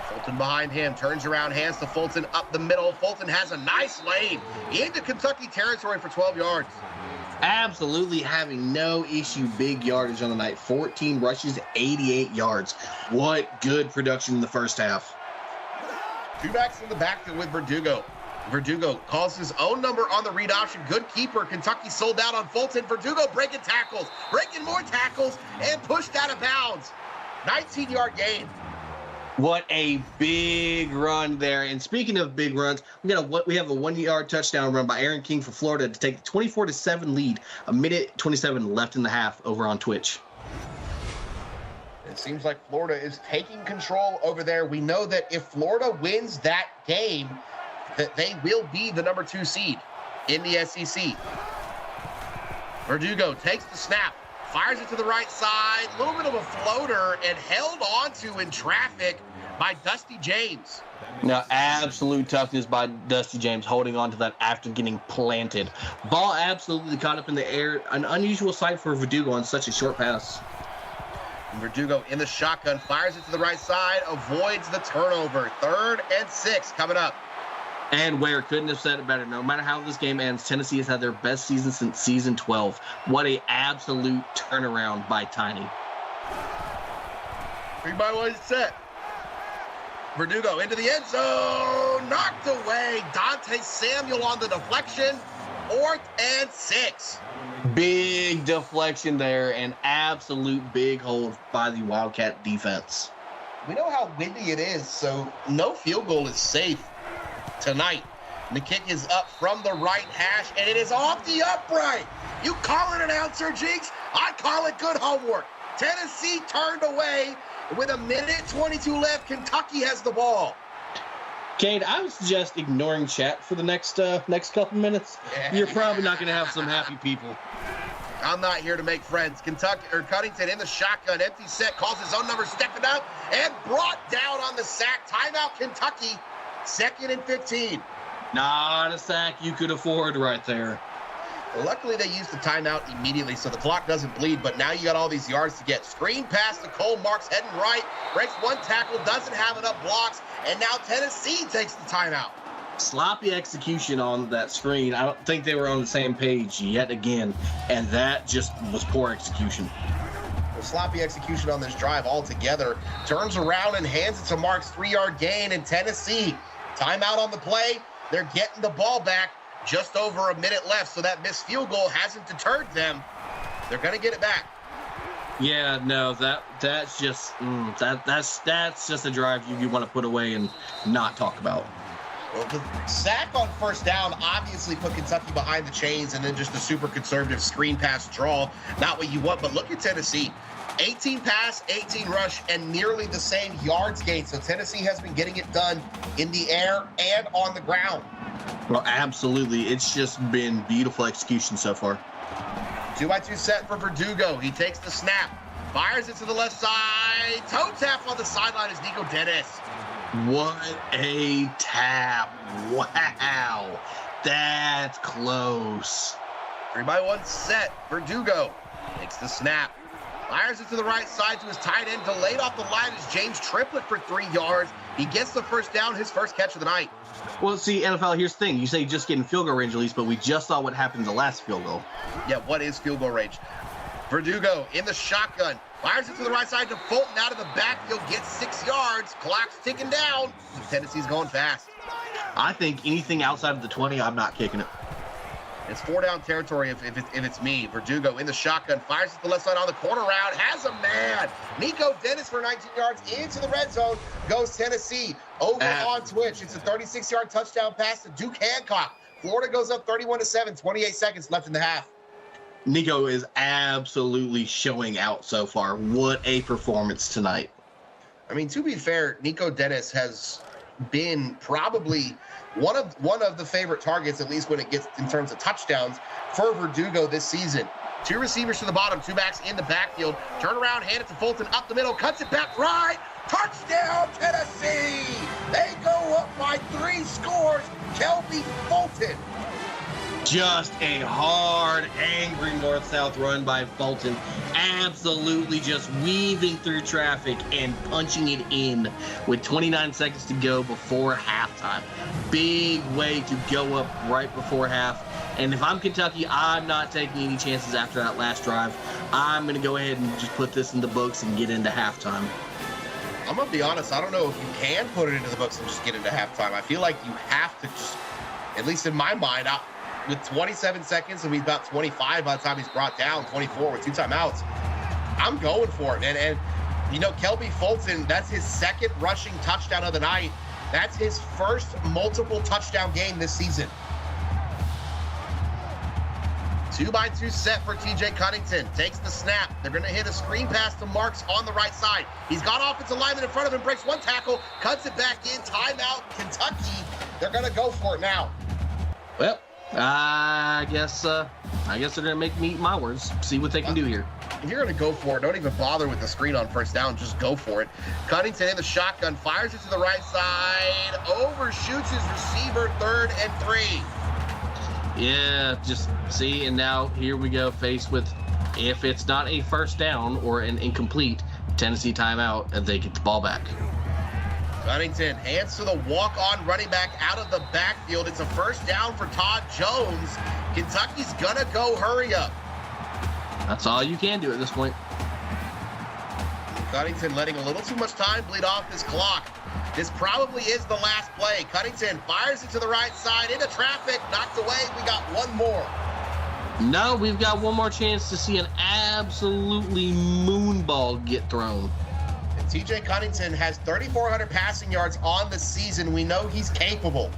Fulton behind him. Turns around, hands to Fulton up the middle. Fulton has a nice lane into Kentucky territory for 12 yards. Absolutely having no issue big yardage on the night. 14 rushes, 88 yards. What good production in the first half. Two backs in the backfield with Verdugo. Verdugo calls his own number on the read option. Good keeper. Kentucky sold out on Fulton. Verdugo breaking tackles, breaking more tackles, and pushed out of bounds. 19-yard gain. What a big run there. And speaking of big runs, we have a 1-yard touchdown run by Aaron King for Florida to take the 24-7 lead. 1:27 left in the half over on Twitch. It seems like Florida is taking control over there. We know that if Florida wins that game, that they will be the number 2 seed in the SEC. Verdugo takes the snap. Fires it to the right side. A little bit of a floater and held onto in traffic by Dusty James. Now, absolute toughness by Dusty James holding on to that after getting planted. Ball absolutely caught up in the air. An unusual sight for Verdugo on such a short pass. Verdugo in the shotgun. Fires it to the right side. Avoids the turnover. 3rd and 6 coming up. And Ware couldn't have said it better. No matter how this game ends, Tennessee has had their best season since season 12. What a absolute turnaround by Tiny. 3-by-1 set. Verdugo into the end zone. Knocked away. Dante Samuel on the deflection. 4th and 6. Big deflection there. And absolute big hold by the Wildcat defense. We know how windy it is, so no field goal is safe tonight. And the kick is up from the right hash, and it is off the upright. You call it, announcer Jinx. I call it good homework. Tennessee turned away with 1:22 left. Kentucky has the ball. Cade, I would suggest ignoring chat for the next couple minutes. You're probably not going to have some happy people. I'm not here to make friends. Cunnington in the shotgun, empty set, calls his own number, stepping up, and brought down on the sack. Timeout, Kentucky. 2nd and 15. Not a sack you could afford right there. Luckily, they used the timeout immediately, so the clock doesn't bleed, but now you got all these yards to get. Screen pass to Cole, Marks heading right, breaks one tackle, doesn't have enough blocks, and now Tennessee takes the timeout. Sloppy execution on that screen. I don't think they were on the same page yet again, and that just was poor execution. Well, sloppy execution on this drive altogether. Turns around and hands it to Marks, 3-yard gain, and Tennessee. Timeout on the play. They're getting the ball back. Just over a minute left, so that missed field goal hasn't deterred them. They're going to get it back. Yeah, no, that's just that's just a drive you want to put away and not talk about. Well, the sack on first down obviously put Kentucky behind the chains, and then just a super conservative screen pass draw. Not what you want, but look at Tennessee. 18 pass, 18 rush, and nearly the same yards gained. So Tennessee has been getting it done in the air and on the ground. Well, absolutely. It's just been beautiful execution so far. 2x2 set for Verdugo. He takes the snap, fires it to the left side. Toe tap on the sideline is Nico Dennis. What a tap. Wow. That's close. 3x1 set. Verdugo takes the snap, fires it to the right side to his tight end. Delayed off the line is James Triplett for 3 yards. He gets the first down, his first catch of the night. Well, see, NFL, here's the thing. You say just getting field goal range at least, but we just saw what happened in the last field goal. Yeah, what is field goal range? Verdugo in the shotgun. Fires it to the right side to Fulton out of the backfield. Gets 6 yards. Clock's ticking down. Tennessee's going fast. I think anything outside of the 20, I'm not kicking it. It's 4-down territory if it's me. Verdugo in the shotgun. Fires it to the left side on the corner route. Has a man. Nico Dennis for 19 yards into the red zone. Goes Tennessee. Over on Twitch. It's a 36-yard touchdown pass to Duke Hancock. Florida goes up 31-7. 28 seconds left in the half. Nico is absolutely showing out so far. What a performance tonight. I mean, to be fair, Nico Dennis has been probably one of the favorite targets, at least when it gets in terms of touchdowns, for Verdugo this season. 2 receivers to the bottom, 2 backs in the backfield. Turn around, hand it to Fulton up the middle, cuts it back right. Touchdown, Tennessee! They go up by 3 scores. Kelby Fulton. Just a hard, angry north-south run by Fulton. Absolutely just weaving through traffic and punching it in with 29 seconds to go before halftime. Big way to go up right before half. And if I'm Kentucky, I'm not taking any chances after that last drive. I'm going to go ahead and just put this in the books and get into halftime. I'm going to be honest, I don't know if you can put it into the books and just get into halftime. I feel like you have to just, at least in my mind, with 27 seconds and he's about 25 by the time he's brought down, 24 with 2 timeouts. I'm going for it. And you know, Kelby Fulton, that's his second rushing touchdown of the night. That's his first multiple touchdown game this season. 2x2 set for TJ Cunnington. Takes the snap. They're going to hit a screen pass to Marks on the right side. He's got offensive lineman in front of him, breaks 1 tackle, cuts it back in. Timeout, Kentucky. They're going to go for it now. Well, I guess they're gonna make me eat my words. See what they can do here. If you're gonna go for it, don't even bother with the screen on first down. Just go for it. Cunnington in the shotgun, fires it to the right side, overshoots his receiver, 3rd and 3. Yeah, just see, and now here we go, faced with, if it's not a first down or an incomplete, Tennessee timeout, and they get the ball back. Cunnington hands to the walk-on running back out of the backfield. It's a first down for Todd Jones. Kentucky's gonna go hurry up. That's all you can do at this point. Cunnington letting a little too much time bleed off this clock. This probably is the last play. Cunnington fires it to the right side into traffic, knocked away. We got one more. No, we've got one more chance to see an absolutely moonball get thrown. TJ Cunnington has 3,400 passing yards on the season. We know he's capable.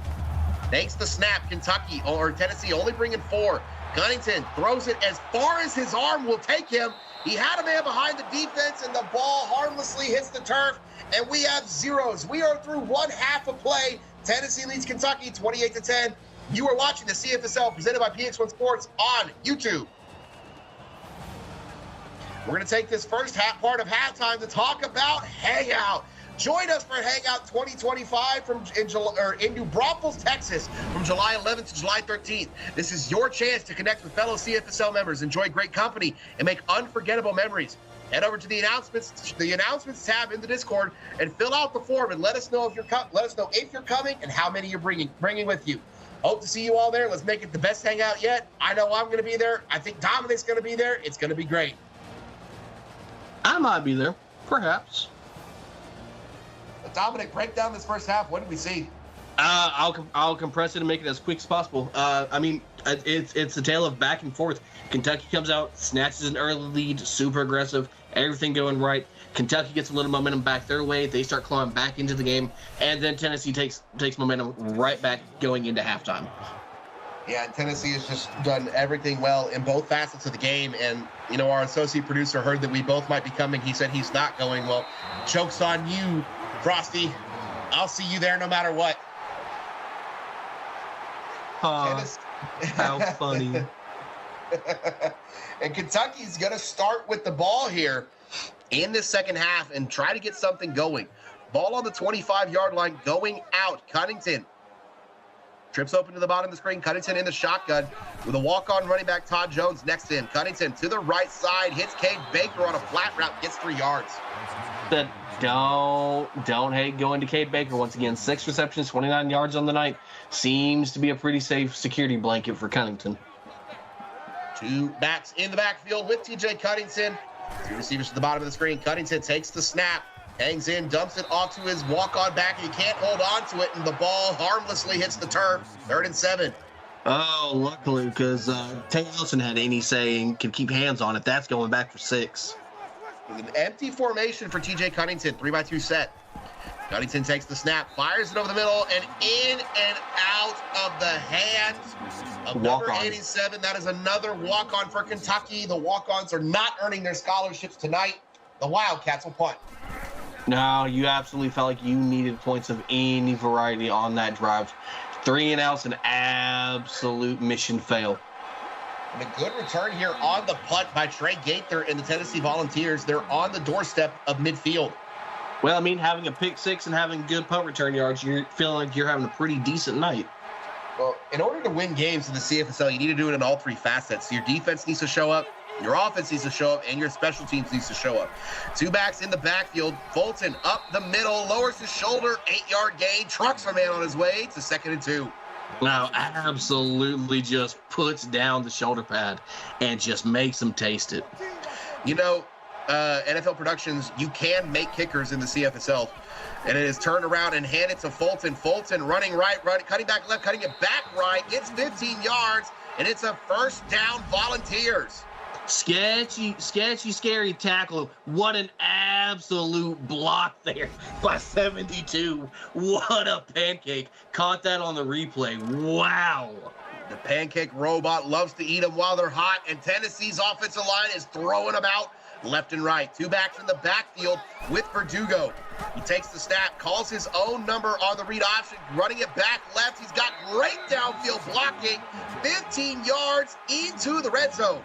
Takes the snap. Kentucky or Tennessee only bringing 4. Cunnington throws it as far as his arm will take him. He had a man behind the defense, and the ball harmlessly hits the turf, and we have zeros. We are through 1 half of play. Tennessee leads Kentucky 28-10. You are watching the CFSL presented by PX1 Sports on YouTube. We're going to take this first part of halftime to talk about Hangout. Join us for Hangout 2025 in New Braunfels, Texas, from July 11th to July 13th. This is your chance to connect with fellow CFSL members, enjoy great company, and make unforgettable memories. Head over to the announcements tab in the Discord and fill out the form and let us know if you're coming and how many you're bringing with you. Hope to see you all there. Let's make it the best hangout yet. I know I'm going to be there. I think Dominic's going to be there. It's going to be great. I might be there, perhaps. Dominic, break down this first half. What did we see? I'll compress it and make it as quick as possible. It's a tale of back and forth. Kentucky comes out, snatches an early lead, super aggressive, everything going right. Kentucky gets a little momentum back their way. They start clawing back into the game, and then Tennessee takes momentum right back going into halftime. Yeah, Tennessee has just done everything well in both facets of the game. And, you know, our associate producer heard that we both might be coming. He said he's not going. Well, joke's on you, Frosty. I'll see you there no matter what. How funny. And Kentucky's going to start with the ball here in this second half and try to get something going. Ball on the 25-yard line going out. Cunnington trips open to the bottom of the screen. Cunnington in the shotgun with a walk-on running back, Todd Jones, next to him. Cunnington to the right side, hits Cade Baker on a flat route, gets 3 yards. But don't hate going to Cade Baker. Once again, 6 receptions, 29 yards on the night. Seems to be a pretty safe security blanket for Cunnington. 2 backs in the backfield with TJ Cunnington. 2 receivers to the bottom of the screen. Cunnington takes the snap, hangs in, dumps it off to his walk-on back. He can't hold on to it, and the ball harmlessly hits the turf. 3rd and 7. Oh, luckily, because Tay Wilson had any say and can keep hands on it. That's going back for 6. With an empty formation for TJ Cunnington, 3-by-2 set. Cunnington takes the snap, fires it over the middle, and in and out of the hands of number 87. That is another walk-on for Kentucky. The walk-ons are not earning their scholarships tonight. The Wildcats will punt. No, you absolutely felt like you needed points of any variety on that drive. 3 and outs, an absolute mission fail. And a good return here on the punt by Trey Gaither and the Tennessee Volunteers. They're on the doorstep of midfield. Well, I mean, having a pick 6 and having good punt return yards, you're feeling like you're having a pretty decent night. Well, in order to win games in the CFSL, you need to do it in all 3 facets. Your defense needs to show up, your offense needs to show up, and your special teams needs to show up. 2 backs in the backfield. Fulton up the middle, lowers his shoulder, 8-yard gain, trucks a man on his way to 2nd and 2. Now, absolutely just puts down the shoulder pad and just makes them taste it. You know, NFL Productions, you can make kickers in the CFSL. And it is turned around and handed to Fulton. Fulton running right, cutting back left, cutting it back right. Gets 15 yards, and it's a 1st down, Volunteers. Sketchy, scary tackle. What an absolute block there by 72. What a pancake. Caught that on the replay. Wow. The pancake robot loves to eat them while they're hot, and Tennessee's offensive line is throwing them out left and right. 2 backs in the backfield with Verdugo. He takes the snap, calls his own number on the read option, running it back left. He's got great downfield blocking. 15 yards into the red zone.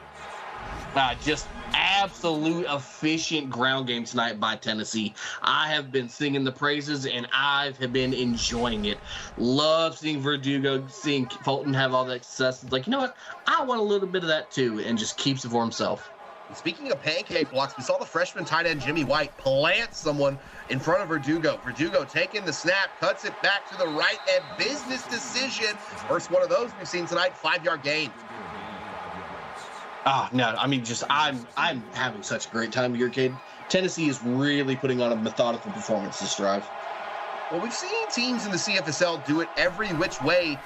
Just absolute efficient ground game tonight by Tennessee. I have been singing the praises, and I have been enjoying it. Love seeing Verdugo, seeing Fulton have all that success. It's like, you know what? I want a little bit of that too, and just keeps it for himself. Speaking of pancake blocks, we saw the freshman tight end Jimmy White plant someone in front of Verdugo. Verdugo taking the snap, cuts it back to the right, and business decision. First one of those we've seen tonight, 5-yard gain. No, I mean, I'm having such a great time here, kid. Tennessee is really putting on a methodical performance this drive. Well, we've seen teams in the CFSL do it every which way,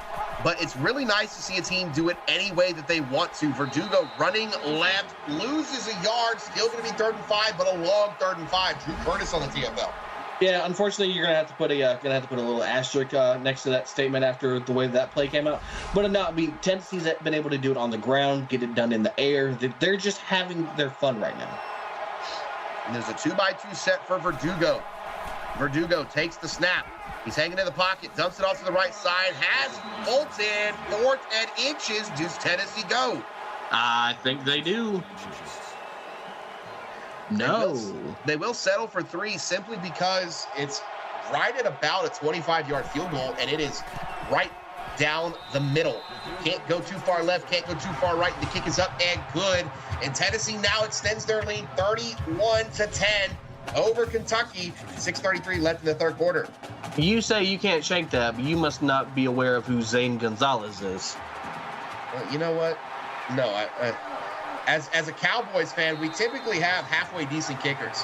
but it's really nice to see a team do it any way that they want to. Verdugo running left, loses a yard, still going to be 3rd and 5, but a long 3rd and 5. Drew Curtis on the TFL. Yeah, unfortunately, you're gonna have to put a little asterisk next to that statement after the way that play came out. But no, I mean, Tennessee's been able to do it on the ground, get it done in the air. They're just having their fun right now. And there's a 2-by-2 set for Verdugo. Verdugo takes the snap. He's hanging in the pocket, dumps it off to the right side, has Fulton, 4th and inches. Does Tennessee go? I think they do. No. They will settle for 3 simply because it's right at about a 25-yard field goal, and it is right down the middle. Can't go too far left, can't go too far right. The kick is up and good. And Tennessee now extends their lead 31-10 over Kentucky. 6:33 left in the third quarter. You say you can't shake that, but you must not be aware of who Zane Gonzalez is. Well, you know what? No, as a Cowboys fan, we typically have halfway decent kickers.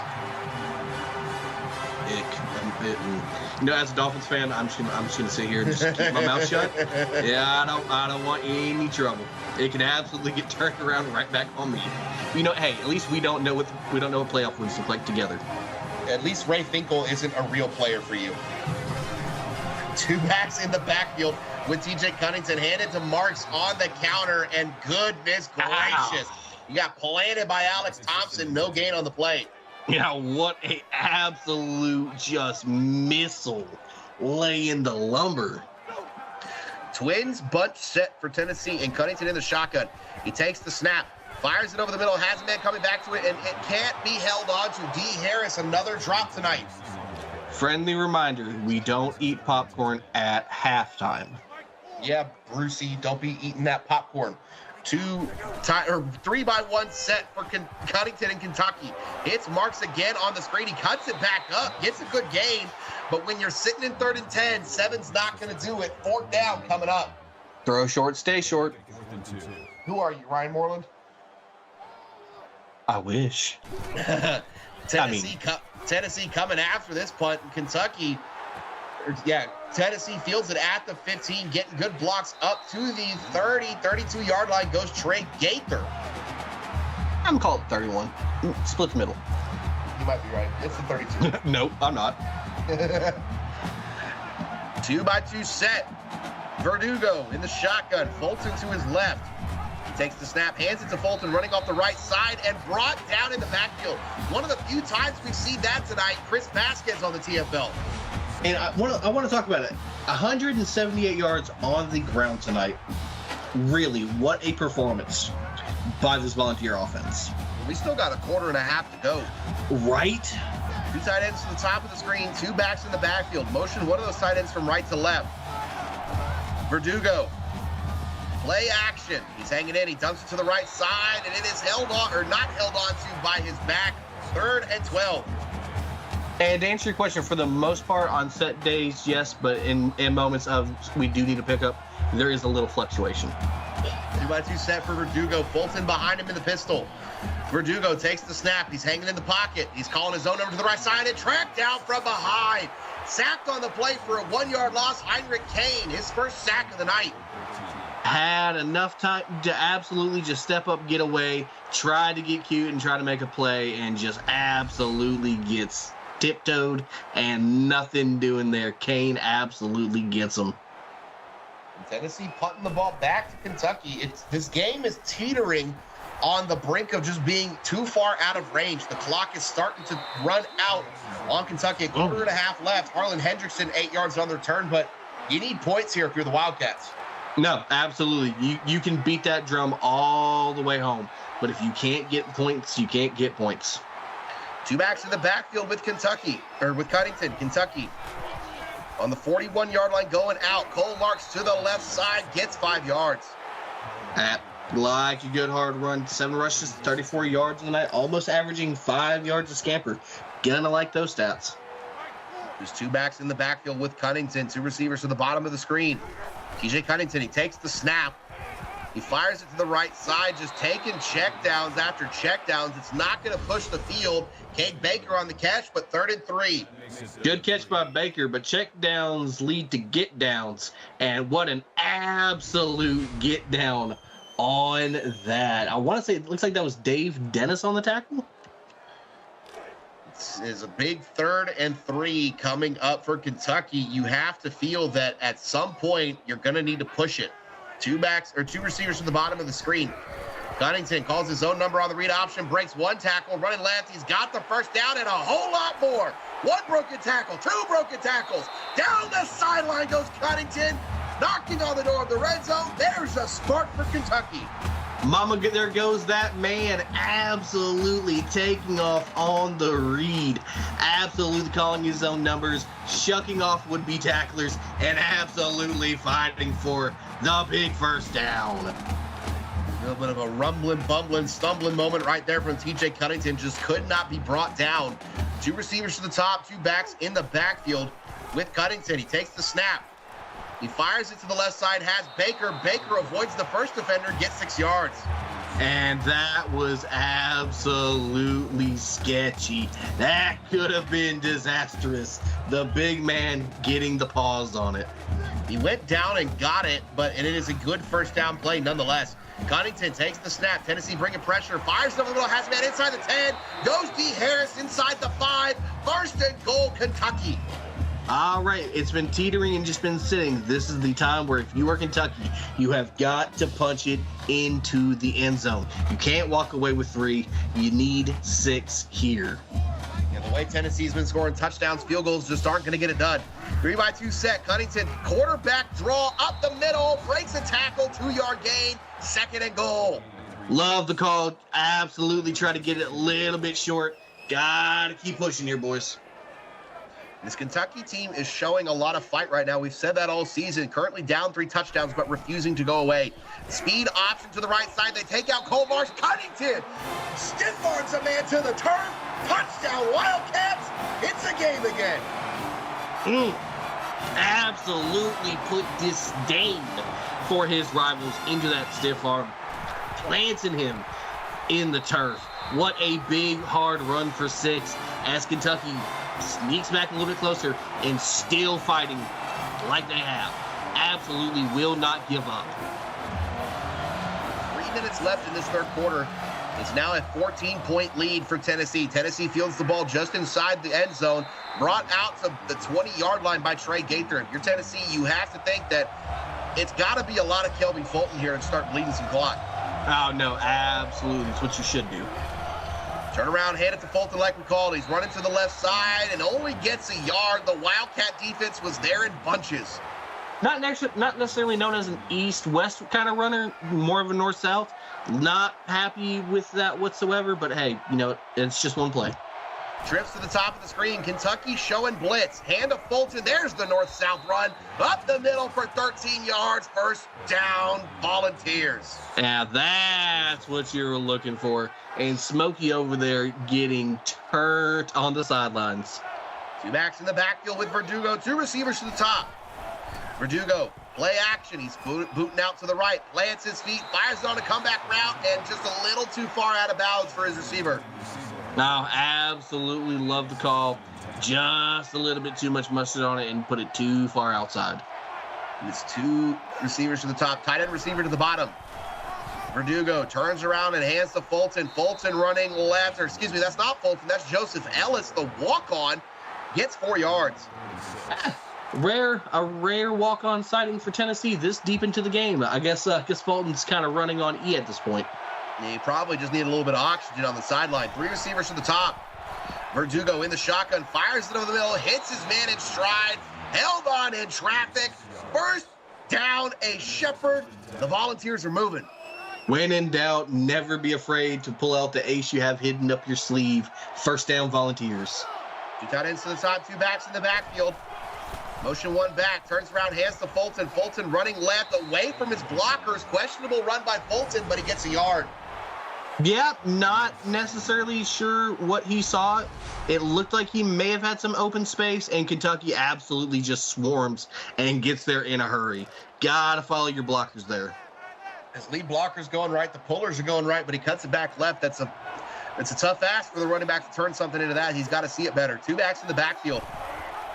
As a Dolphins fan, I'm just gonna sit here and just keep my mouth shut. Yeah, I don't want any trouble. It can absolutely get turned around right back on me. Hey, at least we don't know what playoff wins look like together. At least Ray Finkel isn't a real player for you. 2 backs in the backfield with TJ Cunnington handed to Marks on the counter, and goodness gracious, you got planted by Alex Thompson. No gain on the play. Yeah, what a absolute just missile laying the lumber. Twins bunch set for Tennessee, and Cunnington in the shotgun. He takes the snap, fires it over the middle, has a man coming back to it, and it can't be held on to. D. Harris, another drop tonight. Friendly reminder, we don't eat popcorn at halftime. Yeah, Brucey, don't be eating that popcorn. 3-by-1 set for Cunnington in Kentucky. Hits Marks again on the screen. He cuts it back up, gets a good gain. But when you're sitting in 3rd and 10, 7's not going to do it. 4th down coming up. Throw short, stay short. Who are you, Ryan Moreland? I wish. Tennessee coming after this punt. Kentucky, Tennessee fields it at the 15, getting good blocks up to the 32-yard line. Goes Trey Gaither. I'm called 31. Split the middle. You might be right. It's the 32. Nope, I'm not. 2-by-2 set. Verdugo in the shotgun. Fulton to his left. He takes the snap, hands it to Fulton, running off the right side, and brought down in the backfield. One of the few times we've seen that tonight. Chris Vasquez on the TFL. And I want to talk about it. 178 yards on the ground tonight. Really, what a performance by this Volunteer offense. We still got a quarter and a half to go. Right? 2 tight ends to the top of the screen, 2 backs in the backfield. Motion one of those tight ends from right to left. Verdugo. Play action. He's hanging in. He dumps it to the right side, and it is held on, or not held on to by his back. 3rd and 12. And to answer your question, for the most part, on set days, yes, but in moments of we do need to pick up, there is a little fluctuation. 2-by-2 set for Verdugo. Fulton behind him in the pistol. Verdugo takes the snap. He's hanging in the pocket. He's calling his zone over to the right side and tracked down from behind. Sacked on the play for a 1-yard loss. Heinrich Kane, his first sack of the night. Had enough time to absolutely just step up, get away, try to get cute and try to make a play, and just absolutely gets tiptoed and nothing doing there. Kane absolutely gets him. Tennessee punting the ball back to Kentucky. This game is teetering on the brink of just being too far out of range. The clock is starting to run out on Kentucky. A quarter and a half left. Harlan Hendrickson 8 yards on the return, but you need points here if you're the Wildcats. No, absolutely. You can beat that drum all the way home, but if you can't get points, you can't get points. 2 backs in the backfield with Cunnington. Kentucky on the 41-yard line going out. Cole Marks to the left side, gets 5 yards. Like a good hard run. 7 rushes, 34 yards tonight, almost averaging 5 yards a scamper. Gonna like those stats. There's 2 backs in the backfield with Cunnington. 2 receivers to the bottom of the screen. TJ Cunnington, he takes the snap. He fires it to the right side, just taking checkdowns after checkdowns. It's not going to push the field. Cade Baker on the catch, but 3rd and 3. Good catch by Baker, but checkdowns lead to get downs. And what an absolute get down on that. I want to say it looks like that was Dave Dennis on the tackle. This is a big 3rd and 3 coming up for Kentucky. You have to feel that at some point you're going to need to push it. 2 receivers to the bottom of the screen. Cunnington calls his own number on the read option, breaks 1 tackle, running left. He's got the first down and a whole lot more. 1 broken tackle, 2 broken tackles. Down the sideline goes Cunnington, knocking on the door of the red zone. There's a spark for Kentucky. Mama, there goes that man, absolutely taking off on the read, absolutely calling his own numbers, shucking off would-be tacklers, and absolutely fighting for the big first down. A little bit of a rumbling, bumbling, stumbling moment right there from TJ Cunnington. Just could not be brought down. 2 receivers to the top, 2 backs in the backfield with Cunnington. He takes the snap. He fires it to the left side, has Baker. Baker avoids the first defender, gets 6 yards. And that was absolutely sketchy. That could have been disastrous. The big man getting the pause on it. He went down and got it, and it is a good first down play nonetheless. Cunnington takes the snap. Tennessee bringing pressure. Fires over the middle. Has a man inside the 10. Goes D. Harris inside the 5. First and goal, Kentucky. All right, it's been teetering and just been sitting. This is the time where if you are Kentucky, you have got to punch it into the end zone. You can't walk away with 3. You need 6 here. And the way Tennessee's been scoring touchdowns, field goals just aren't going to get it done. 3-by-2 set. Cunnington, quarterback draw up the middle, breaks a tackle, 2-yard gain, 2nd and goal. Love the call. Absolutely try to get it a little bit short. Gotta keep pushing here, boys. This Kentucky team is showing a lot of fight right now. We've said that all season. Currently down 3 touchdowns, but refusing to go away. Speed option to the right side. They take out Cole Marsh. Cunnington stiff arms a man to the turf. Touchdown, Wildcats. It's a game again. Absolutely put disdain for his rivals into that stiff arm, planting him in the turf. What a big, hard run for 6 as Kentucky sneaks back a little bit closer and still fighting like they have. Absolutely will not give up. 3 minutes left in this third quarter. It's now a 14-point lead for Tennessee. Tennessee fields the ball just inside the end zone, brought out to the 20-yard line by Trey Gaither. If you're Tennessee, you have to think that it's got to be a lot of Kelby Fulton here and start bleeding some clock. Oh, no, absolutely. It's what you should do. Turn around, hand it to Fulton like we called. He's running to the left side and only gets a yard. The Wildcat defense was there in bunches. Not necessarily known as an east-west kind of runner, more of a north-south. Not happy with that whatsoever, but hey, it's just one play. Trips to the top of the screen. Kentucky showing blitz. Hand to Fulton. There's the north-south run. Up the middle for 13 yards. First down, Volunteers. Yeah, that's what you were looking for. And Smokey over there getting turned on the sidelines. 2 backs in the backfield with Verdugo. 2 receivers to the top. Verdugo, play action. He's booting out to the right. Plants his feet, fires on a comeback route, and just a little too far out of bounds for his receiver. Now, absolutely love the call. Just a little bit too much mustard on it and put it too far outside. It's 2 receivers to the top, tight end receiver to the bottom. Verdugo turns around and hands to Fulton. Fulton running left, that's not Fulton, that's Joseph Ellis, the walk-on, gets 4 yards. A rare walk-on sighting for Tennessee this deep into the game. I guess Fulton's kind of running on E at this point. Yeah, he probably just needed a little bit of oxygen on the sideline. 3 receivers to the top. Verdugo in the shotgun, fires it over the middle, hits his man in stride, held on in traffic. First down, a Shepherd. The Volunteers are moving. When in doubt, never be afraid to pull out the ace you have hidden up your sleeve. First down, Volunteers. 2 tight ends to the top, 2 backs in the backfield. Motion 1 back, turns around, hands to Fulton. Fulton running left away from his blockers. Questionable run by Fulton, but he gets a yard. Yeah, not necessarily sure what he saw. It looked like he may have had some open space, and Kentucky absolutely just swarms and gets there in a hurry. Gotta follow your blockers there. His lead blocker's going right, the pullers are going right, but he cuts it back left. It's a tough ask for the running back to turn something into that. He's got to see it better. 2 backs in the backfield.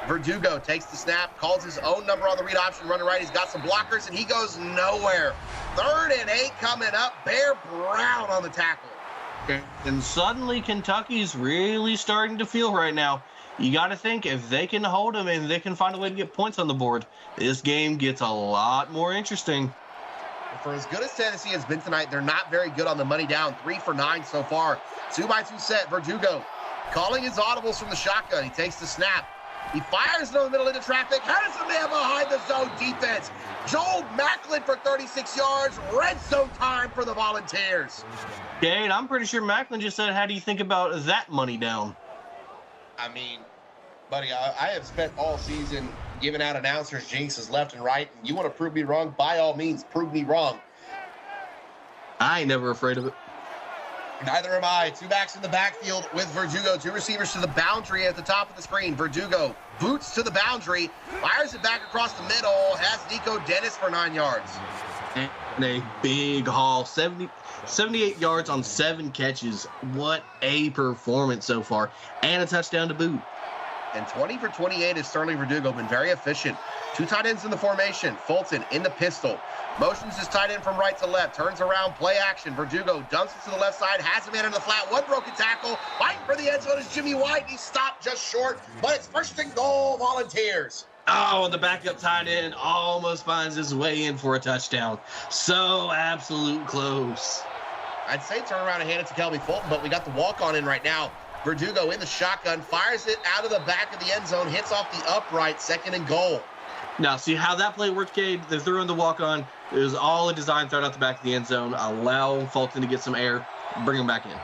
Verdugo takes the snap, calls his own number on the read option, running right. He's got some blockers, and he goes nowhere. 3rd and 8 coming up. Bear Brown on the tackle. And suddenly Kentucky's really starting to feel right now. You got to think if they can hold them and they can find a way to get points on the board, this game gets a lot more interesting. For as good as Tennessee has been tonight, they're not very good on the money down. 3 for 9 so far. 2-by-2 set. Verdugo calling his audibles from the shotgun. He takes the snap. He fires it over the middle into traffic. Has a man behind the zone defense. Joel Macklin for 36 yards. Red zone time for the Volunteers. Cade, I'm pretty sure Macklin just said, how do you think about that money down? I mean, buddy, I have spent all season giving out announcers jinxes left and right. And you want to prove me wrong? By all means, prove me wrong. I ain't never afraid of it. Neither am I. Two backs in the backfield with Verdugo. Two receivers to the boundary at the top of the screen. Verdugo boots to the boundary, fires it back across the middle, has Nico Dennis for 9 yards. And a big haul, 78 yards on 7 catches. What a performance so far. And a touchdown to boot. And 20 for 28 is Sterling Verdugo. Been very efficient. 2 tight ends in the formation. Fulton in the pistol. Motions his tight end from right to left. Turns around, play action. Verdugo dumps it to the left side. Has a man in the flat. One broken tackle. Fighting for the end zone is Jimmy White. He stopped just short, but it's first and goal, Volunteers. Oh, and the backup tight end almost finds his way in for a touchdown. So absolute close. I'd say turn around and hand it to Kelby Fulton, but we got the walk-on in right now. Verdugo in the shotgun, fires it out of the back of the end zone, hits off the upright, 2nd and goal. Now, see how that play worked, Cade? They threw in the walk-on. It was all a design thrown out the back of the end zone. Allow Fulton to get some air. Bring him back in.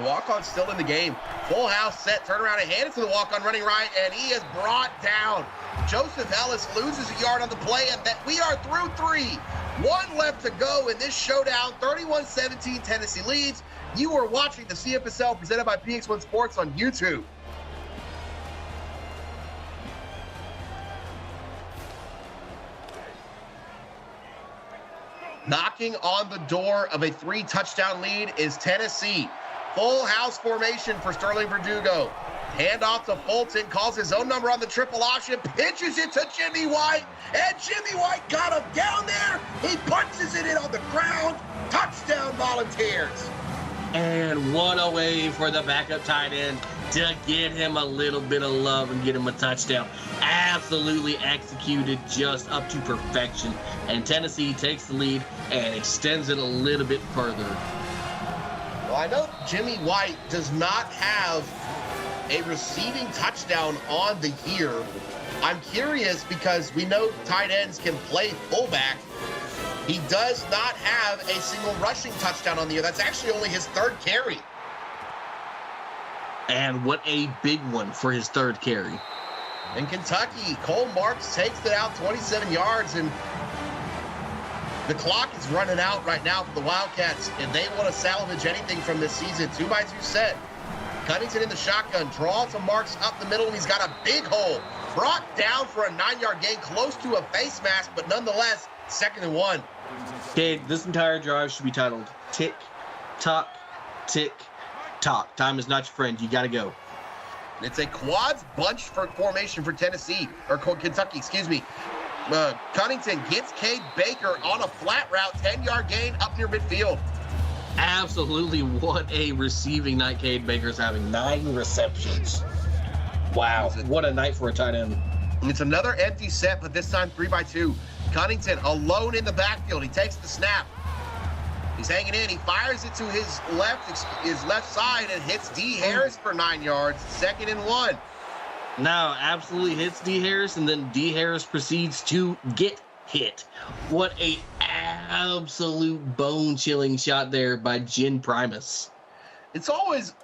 Walk-on still in the game. Full house set. Turn around and hand it to the walk-on running right, and he is brought down. Joseph Ellis loses a yard on the play, and that we are through 3. 1 left to go in this showdown. 31-17, Tennessee leads. You are watching the CFSL presented by PX1 Sports on YouTube. Knocking on the door of a 3-touchdown lead is Tennessee. Full house formation for Sterling Verdugo. Handoff to Fulton, calls his own number on the triple option, pitches it to Jimmy White, and Jimmy White got him down there. He punches it in on the ground. Touchdown, Volunteers. And what a way for the backup tight end to get him a little bit of love and get him a touchdown. Absolutely executed just up to perfection. And Tennessee takes the lead and extends it a little bit further. Well, I know Jimmy White does not have a receiving touchdown on the year. I'm curious because we know tight ends can play fullback. He does not have a single rushing touchdown on the year. That's actually only his 3rd carry. And what a big one for his 3rd carry. In Kentucky, Cole Marks takes it out 27 yards, and the clock is running out right now for the Wildcats, and they want to salvage anything from this season. 2-by-2 set. Cunningham in the shotgun, draw to Marks up the middle, and he's got a big hole. Brought down for a 9-yard gain, close to a face mask, but nonetheless, 2nd and 1. Okay, this entire drive should be titled Tick, Tock, Tick, Tock. Time is not your friend. You got to go. It's a quads bunch for formation for Tennessee, or Kentucky, excuse me. Cunningham gets Cade Baker on a flat route, 10-yard gain up near midfield. Absolutely, what a receiving night Cade Baker's having. 9 receptions. Wow, what a night for a tight end. It's another empty set, but this time 3-by-2. Cunningham alone in the backfield. He takes the snap. He's hanging in. He fires it to his left side and hits D. Harris for 9 yards. 2nd and 1. Now, absolutely hits D. Harris, and then D. Harris proceeds to get hit. What a absolute bone-chilling shot there by Jen Primus. It's always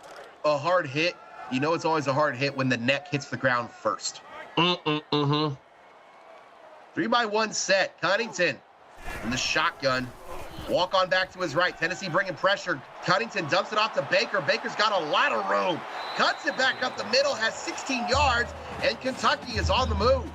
a hard hit. You know it's always a hard hit when the neck hits the ground first. 3-by-1 set. Cunningham in the shotgun. Walk on back to his right. Tennessee bringing pressure. Cunningham dumps it off to Baker. Baker's got a lot of room. Cuts it back up the middle. Has 16 yards. And Kentucky is on the move.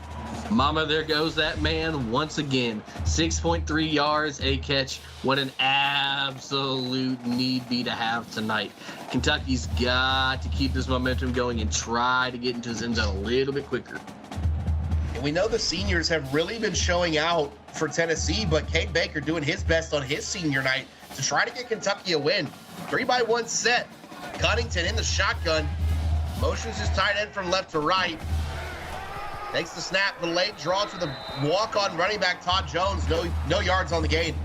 Mama, there goes that man once again. 6.3 yards, a catch. What an absolute need be to have tonight. Kentucky's got to keep this momentum going and try to get into his end zone a little bit quicker. And we know the seniors have really been showing out for Tennessee, but Cade Baker doing his best on his senior night to try to get Kentucky a win. 3-by-1 set. Cunningham in the shotgun. Motions his tight end from left to right. Takes the snap, the late draw to the walk-on running back Todd Jones. No yards on the gain.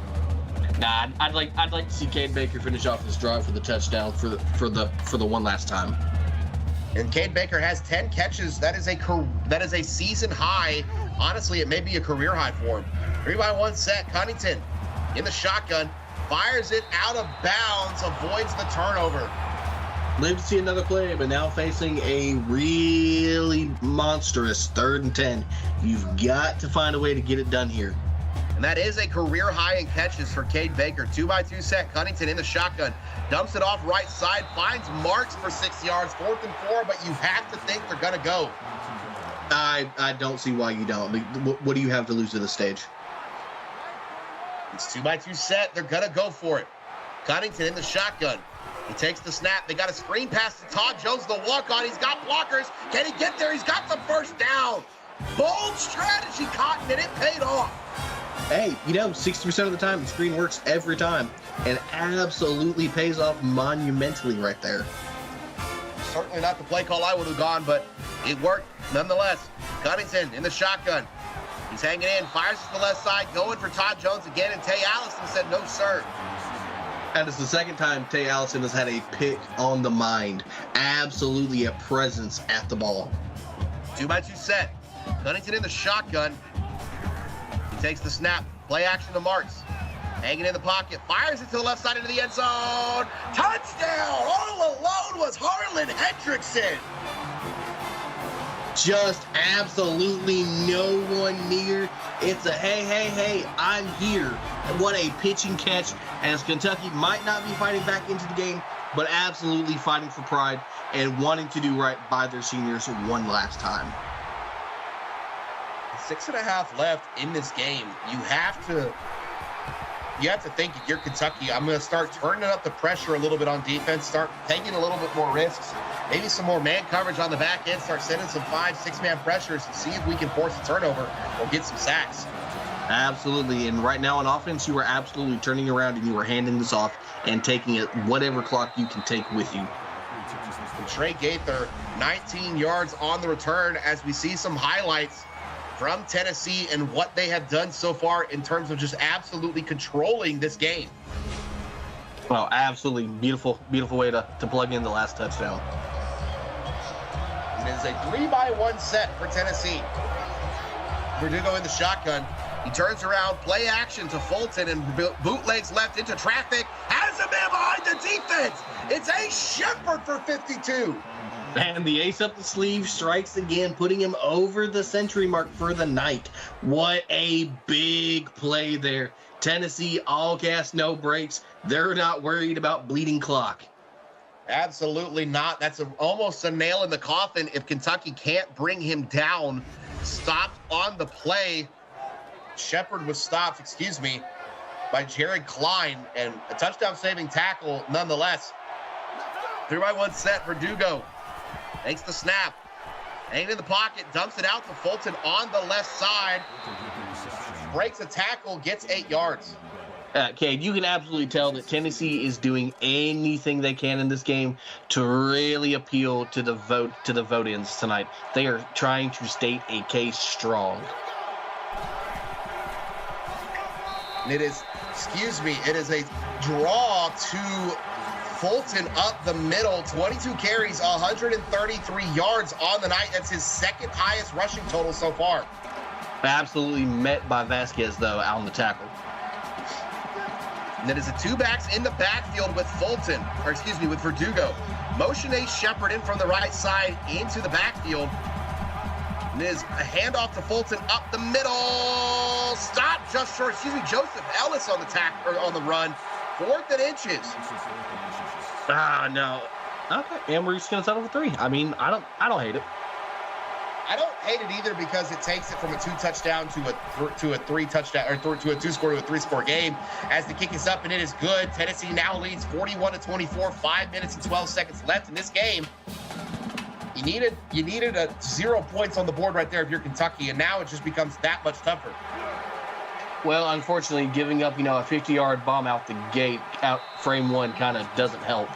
Nah, I'd like to see Cade Baker finish off this drive for the touchdown for the one last time. And Cade Baker has 10 catches. That is a season high. Honestly, it may be a career high for him. 3-by-1 set. Cunnington in the shotgun. Fires it out of bounds. Avoids the turnover. Live to see another play, but now facing a really monstrous 3rd and 10. You've got to find a way to get it done here. And that is a career high in catches for Cade Baker. 2-by-2 set. Cunnington in the shotgun. Dumps it off right side. Finds Marks for 6 yards. 4th and 4, but you have to think they're going to go. I don't see why you don't. What do you have to lose at this stage? It's 2-by-2 set. They're going to go for it. Cunnington in the shotgun. He takes the snap. They got a screen pass to Todd Jones, the walk-on. He's got blockers. Can he get there? He's got the first down. Bold strategy, Cotton, and it paid off. Hey, 60% of the time, the screen works every time. And absolutely pays off monumentally right there. Certainly not the play call I would have gone, but it worked nonetheless. Cunnington in the shotgun. He's hanging in, fires to the left side, going for Todd Jones again, and Tay Allison said, no, sir. And it's the second time Tay Allison has had a pick on the mind. Absolutely a presence at the ball. 2-by-2 set. Cunnington in the shotgun. He takes the snap. Play action to Marks. Hanging in the pocket. Fires it to the left side into the end zone. Touchdown! All alone was Harlan Hendrickson. Just absolutely no one near. It's a hey, I'm here. What a pitching catch, as Kentucky might not be fighting back into the game, but absolutely fighting for pride and wanting to do right by their seniors one last time. 6.5 left in this game. You have to think if you're Kentucky, I'm going to start turning up the pressure a little bit on defense, start taking a little bit more risks, maybe some more man coverage on the back end, start sending some 5-6 man pressures and see if we can force a turnover or get some sacks. Absolutely. And right now on offense, you are absolutely turning around and you are handing this off and taking it whatever clock you can take with you. And Trey Gaither, 19 yards on the return, as we see some highlights from Tennessee and what they have done so far in terms of just absolutely controlling this game. Well, absolutely beautiful way to plug in the last touchdown. It is a 3-by-1 set for Tennessee. Verdugo in the shotgun. He turns around, play action to Fulton, and bootlegs left into traffic. Has a man behind the defense. It's a Shepard for 52. And the ace up the sleeve strikes again, putting him over the century mark for the night. What a big play there. Tennessee, all gas, no brakes. They're not worried about bleeding clock. Absolutely not. That's almost a nail in the coffin if Kentucky can't bring him down. Stopped on the play. Shepard was stopped, by Jared Klein, and a touchdown-saving tackle nonetheless. 3-by-1 set, Verdugo takes the snap, hanging in the pocket, dumps it out to Fulton on the left side, breaks a tackle, gets 8 yards. Cade, you can absolutely tell that Tennessee is doing anything they can in this game to really appeal to the vote-ins tonight. They are trying to state a case strong. And it is a draw to Fulton up the middle. 22 carries, 133 yards on the night. That's his second highest rushing total so far. Absolutely met by Vasquez, though, out on the tackle. And that is a two backs in the backfield with with Verdugo. Motion a Shepard in from the right side into the backfield. And it is a handoff to Fulton up the middle. Stop just short. Joseph Ellis on the run. 4th and inches. No. Okay, and we're just gonna settle for 3. I mean, I don't hate it. I don't hate it either because it takes it from a 2-touchdown to a 3-touchdown, or to a 2-score to a 3-score game. As the kick is up and it is good. Tennessee now leads 41-24. 5 minutes and 12 seconds left in this game. You needed a 0 points on the board right there if you're Kentucky, and now it just becomes that much tougher. Well, unfortunately, giving up, a 50-yard bomb out the gate, out frame one, kind of doesn't help.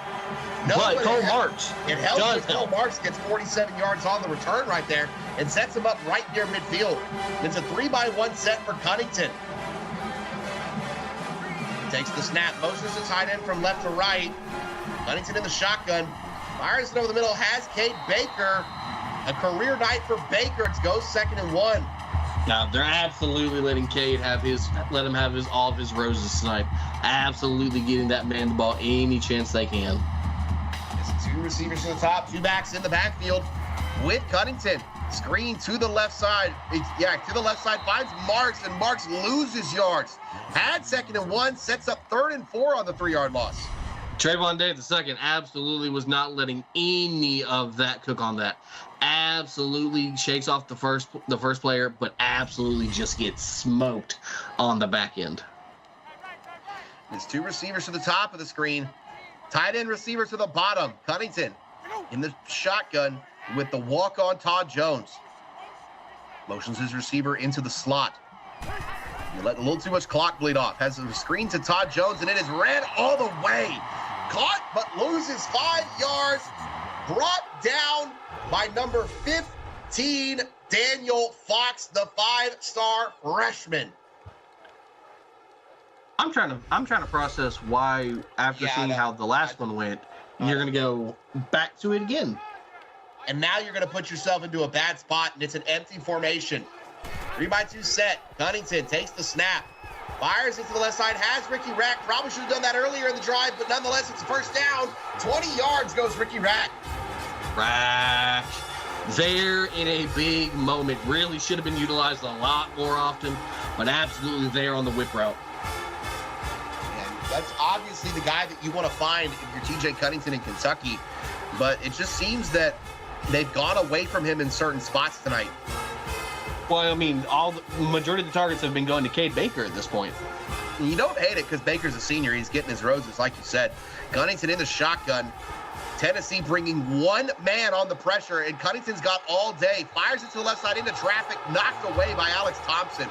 No, but Cole Marks it helps when Cole Marks gets 47 yards on the return right there and sets him up right near midfield. It's a 3-by-1 set for Cunnington. Takes the snap, motions the tight end from left to right. Cunnington in the shotgun. Fires it over the middle, has Cade Baker. A career night for Baker. It goes 2nd and 1. Now they're absolutely letting Cade let him have all of his roses tonight. Absolutely getting that man the ball any chance they can. It's 2 receivers to the top, 2 backs in the backfield with Cunnington. Screen to the left side. To the left side, finds Marks, and Marks loses yards. Had 2nd and 1, sets up 3rd and 4 on the 3-yard loss. Trayvon Diggs II absolutely was not letting any of that cook on that. Absolutely shakes off the first player, but absolutely just gets smoked on the back end. There's 2 receivers to the top of the screen. Tight end receiver to the bottom. Cunnington in the shotgun with the walk-on Todd Jones. Motions his receiver into the slot. You let a little too much clock bleed off. Has a screen to Todd Jones, and it is ran all the way. Caught, but loses 5 yards. Brought down by number 15, Daniel Fox, the 5-star freshman. I'm trying to process why, after seeing how the last one went, you're going to go back to it again. And now you're going to put yourself into a bad spot, and it's an empty formation. 3-by-2 set. Cunnington takes the snap. Fires it to the left side, has Ricky Rack. Probably should have done that earlier in the drive, but nonetheless, it's a first down. 20 yards goes Ricky Rack. Rack. There in a big moment. Really should have been utilized a lot more often, but absolutely there on the whip route. And that's obviously the guy that you want to find if you're TJ Cunnington in Kentucky, but it just seems that they've gone away from him in certain spots tonight. Well, I mean, the majority of the targets have been going to Cade Baker at this point. You don't hate it because Baker's a senior. He's getting his roses, like you said. Cunnington in the shotgun. Tennessee bringing 1 man on the pressure, and Cunnington's got all day. Fires it to the left side into traffic, knocked away by Alex Thompson.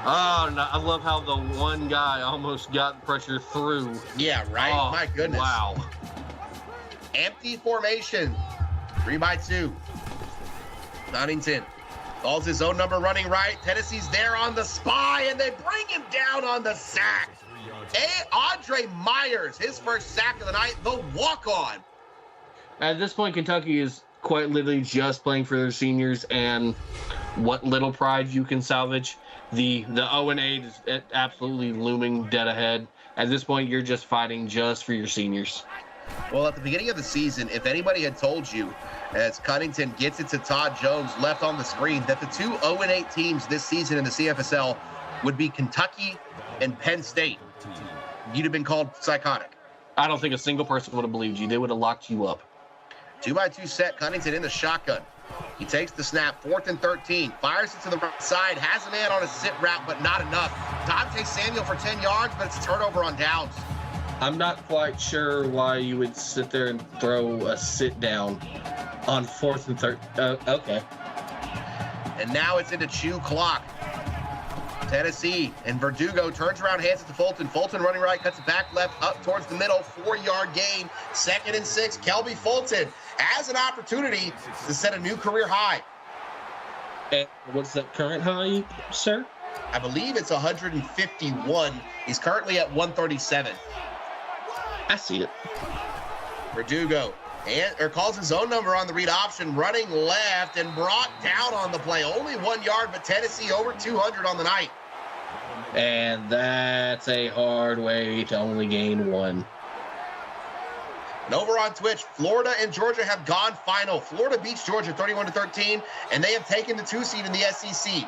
Oh, no, I love how the one guy almost got pressure through. Yeah, right? Oh, my goodness. Wow. Empty formation. 3-by-2. Cunnington calls his own number running right. Tennessee's there on the spy, and they bring him down on the sack. Andre Myers, his first sack of the night, the walk-on. At this point, Kentucky is quite literally just playing for their seniors and what little pride you can salvage. The 0-8 is absolutely looming dead ahead. At this point, you're just fighting just for your seniors. Well, at the beginning of the season, if anybody had told you, as Cunnington gets it to Todd Jones left on the screen, that the 2 0-8 teams this season in the CFSL would be Kentucky and Penn State, you'd have been called psychotic. I don't think a single person would have believed you. They would have locked you up. 2-by-2 set, Cunnington in the shotgun. He takes the snap, 4th and 13, fires it to the right side, has a man on a sit route, but not enough. Dante Samuel for 10 yards, but it's a turnover on downs. I'm not quite sure why you would sit there and throw a sit down on 4th and 13. Okay. And now it's into chew clock. Tennessee and Verdugo turns around, hands it to Fulton. Fulton running right, cuts it back left, up towards the middle, 4-yard gain. 2nd and 6, Kelby Fulton has an opportunity to set a new career high. And what's that current high, sir? I believe it's 151. He's currently at 137. I see it. Verdugo calls his own number on the read option, running left and brought down on the play. Only 1 yard, but Tennessee over 200 on the night. And that's a hard way to only gain 1. And over on Twitch, Florida and Georgia have gone final. Florida beats Georgia 31-13, and they have taken the 2 seed in the SEC.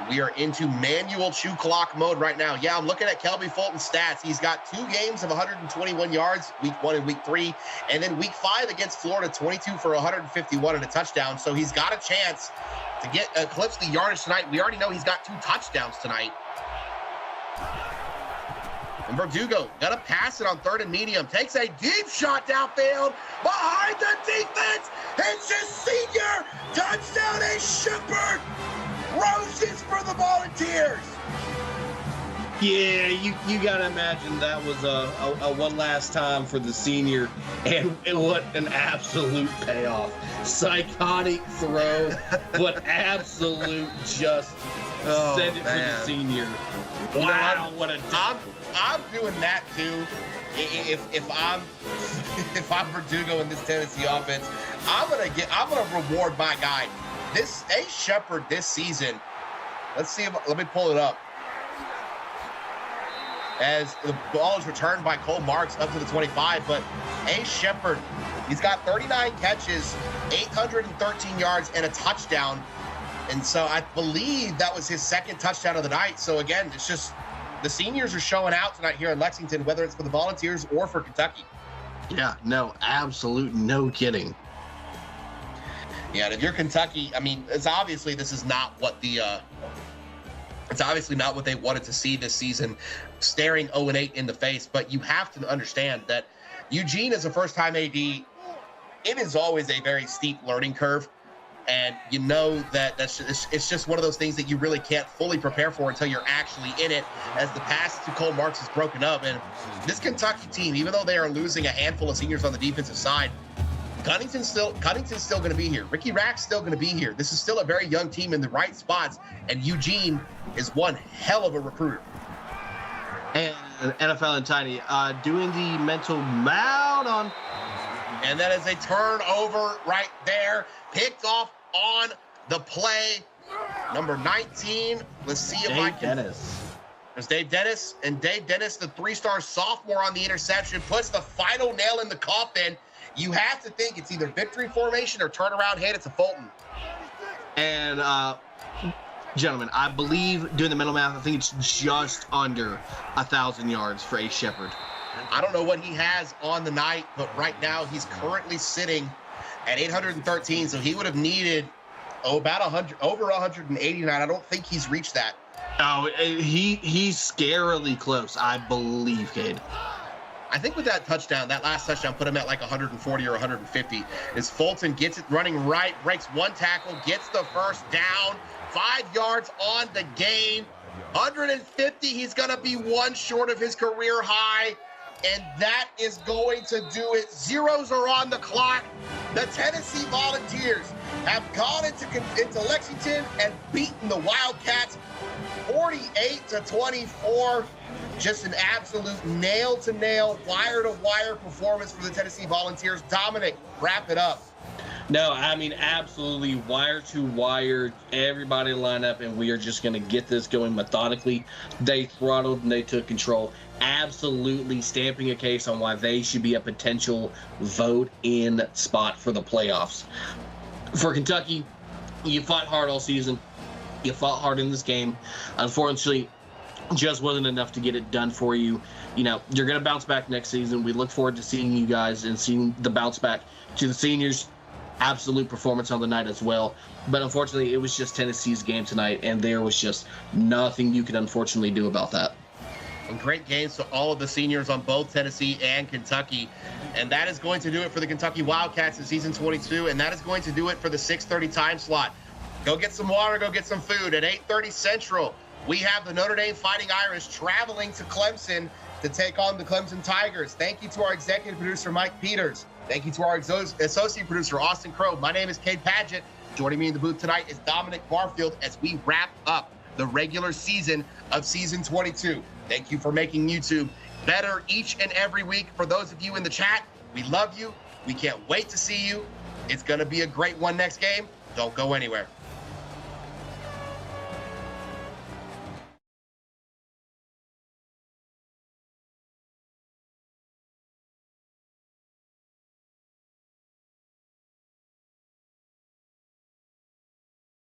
We are into manual chew clock mode right now. Yeah, I'm looking at Kelby Fulton's stats. He's got 2 games of 121 yards, week 1 and week 3. And then week 5 against Florida, 22 for 151 and a touchdown. So he's got a chance to eclipse the yardage tonight. We already know he's got 2 touchdowns tonight. And Verdugo got to pass it on 3rd and medium. Takes a deep shot downfield behind the defense. It's his senior touchdown, a Shepard. Roses for the Volunteers. Yeah, you gotta imagine that was a one last time for the senior, and what an absolute payoff. Psychotic throw, but absolute just Oh, Send it for the man. senior. You know Wow, what a I'm doing that too. If I'm if I'm Verdugo in this Tennessee offense, I'm gonna reward my guy. This A. Shepard this season. Let me pull it up. As the ball is returned by Cole Marks up to the 25, but A. Shepard, he's got 39 catches, 813 yards, and a touchdown. And so I believe that was his second touchdown of the night. So again, it's just the seniors are showing out tonight here in Lexington, whether it's for the Volunteers or for Kentucky. Yeah, no, absolute no kidding. Yeah, and if you're Kentucky, I mean, it's obviously this is not what it's obviously not what they wanted to see this season, staring 0-8 in the face. But you have to understand that Eugene is a first-time AD. It is always a very steep learning curve. And you know that it's just one of those things that you really can't fully prepare for until you're actually in it, as the pass to Cole Marks is broken up. And this Kentucky team, even though they are losing a handful of seniors on the defensive side, Cunnington's still going to be here. Ricky Rack's still going to be here. This is still a very young team in the right spots, and Eugene is one hell of a recruiter. And NFL and Tiny doing the mental mount on. And that is a turnover right there, picked off on the play. Number 19. Let's see if I can. Dennis. There's Dave Dennis, and Dave Dennis, the three-star sophomore on the interception, puts the final nail in the coffin. You have to think it's either victory formation or turnaround hit. It's a Fulton. And, gentlemen, I believe doing the mental math, I think it's just under 1,000 yards for A. Shepard. I don't know what he has on the night, but right now he's currently sitting at 813, so he would have needed about 100, over 189. I don't think he's reached that. Oh, he's scarily close, I believe, Cade. I think with that touchdown, that last touchdown put him at like 140 or 150. As Fulton gets it running right, breaks one tackle, gets the first down, 5 yards on the game, 150. He's going to be one short of his career high, and that is going to do it. Zeros are on the clock. The Tennessee Volunteers have gone into Lexington and beaten the Wildcats 48-24. Just an absolute nail-to-nail, wire-to-wire performance for the Tennessee Volunteers. Dominic, wrap it up. No, I mean, absolutely wire-to-wire. Everybody line up, and we are just going to get this going methodically. They throttled, and they took control. Absolutely stamping a case on why they should be a potential vote-in spot for the playoffs. For Kentucky, you fought hard all season. You fought hard in this game. Unfortunately, just wasn't enough to get it done for you. You know, you're going to bounce back next season. We look forward to seeing you guys and seeing the bounce back. To the seniors, absolute performance on the night as well. But unfortunately, it was just Tennessee's game tonight, and there was just nothing you could unfortunately do about that. And great games to all of the seniors on both Tennessee and Kentucky. And that is going to do it for the Kentucky Wildcats in season 22. And that is going to do it for the 6:30 time slot. Go get some water, go get some food. At 8:30 Central, we have the Notre Dame Fighting Irish traveling to Clemson to take on the Clemson Tigers. Thank you to our executive producer, Mike Peters. Thank you to our associate producer, Austin Crow. My name is Cade Padgett. Joining me in the booth tonight is Dominic Barfield as we wrap up the regular season of season 22. Thank you for making YouTube better each and every week. For those of you in the chat, we love you. We can't wait to see you. It's going to be a great one next game. Don't go anywhere.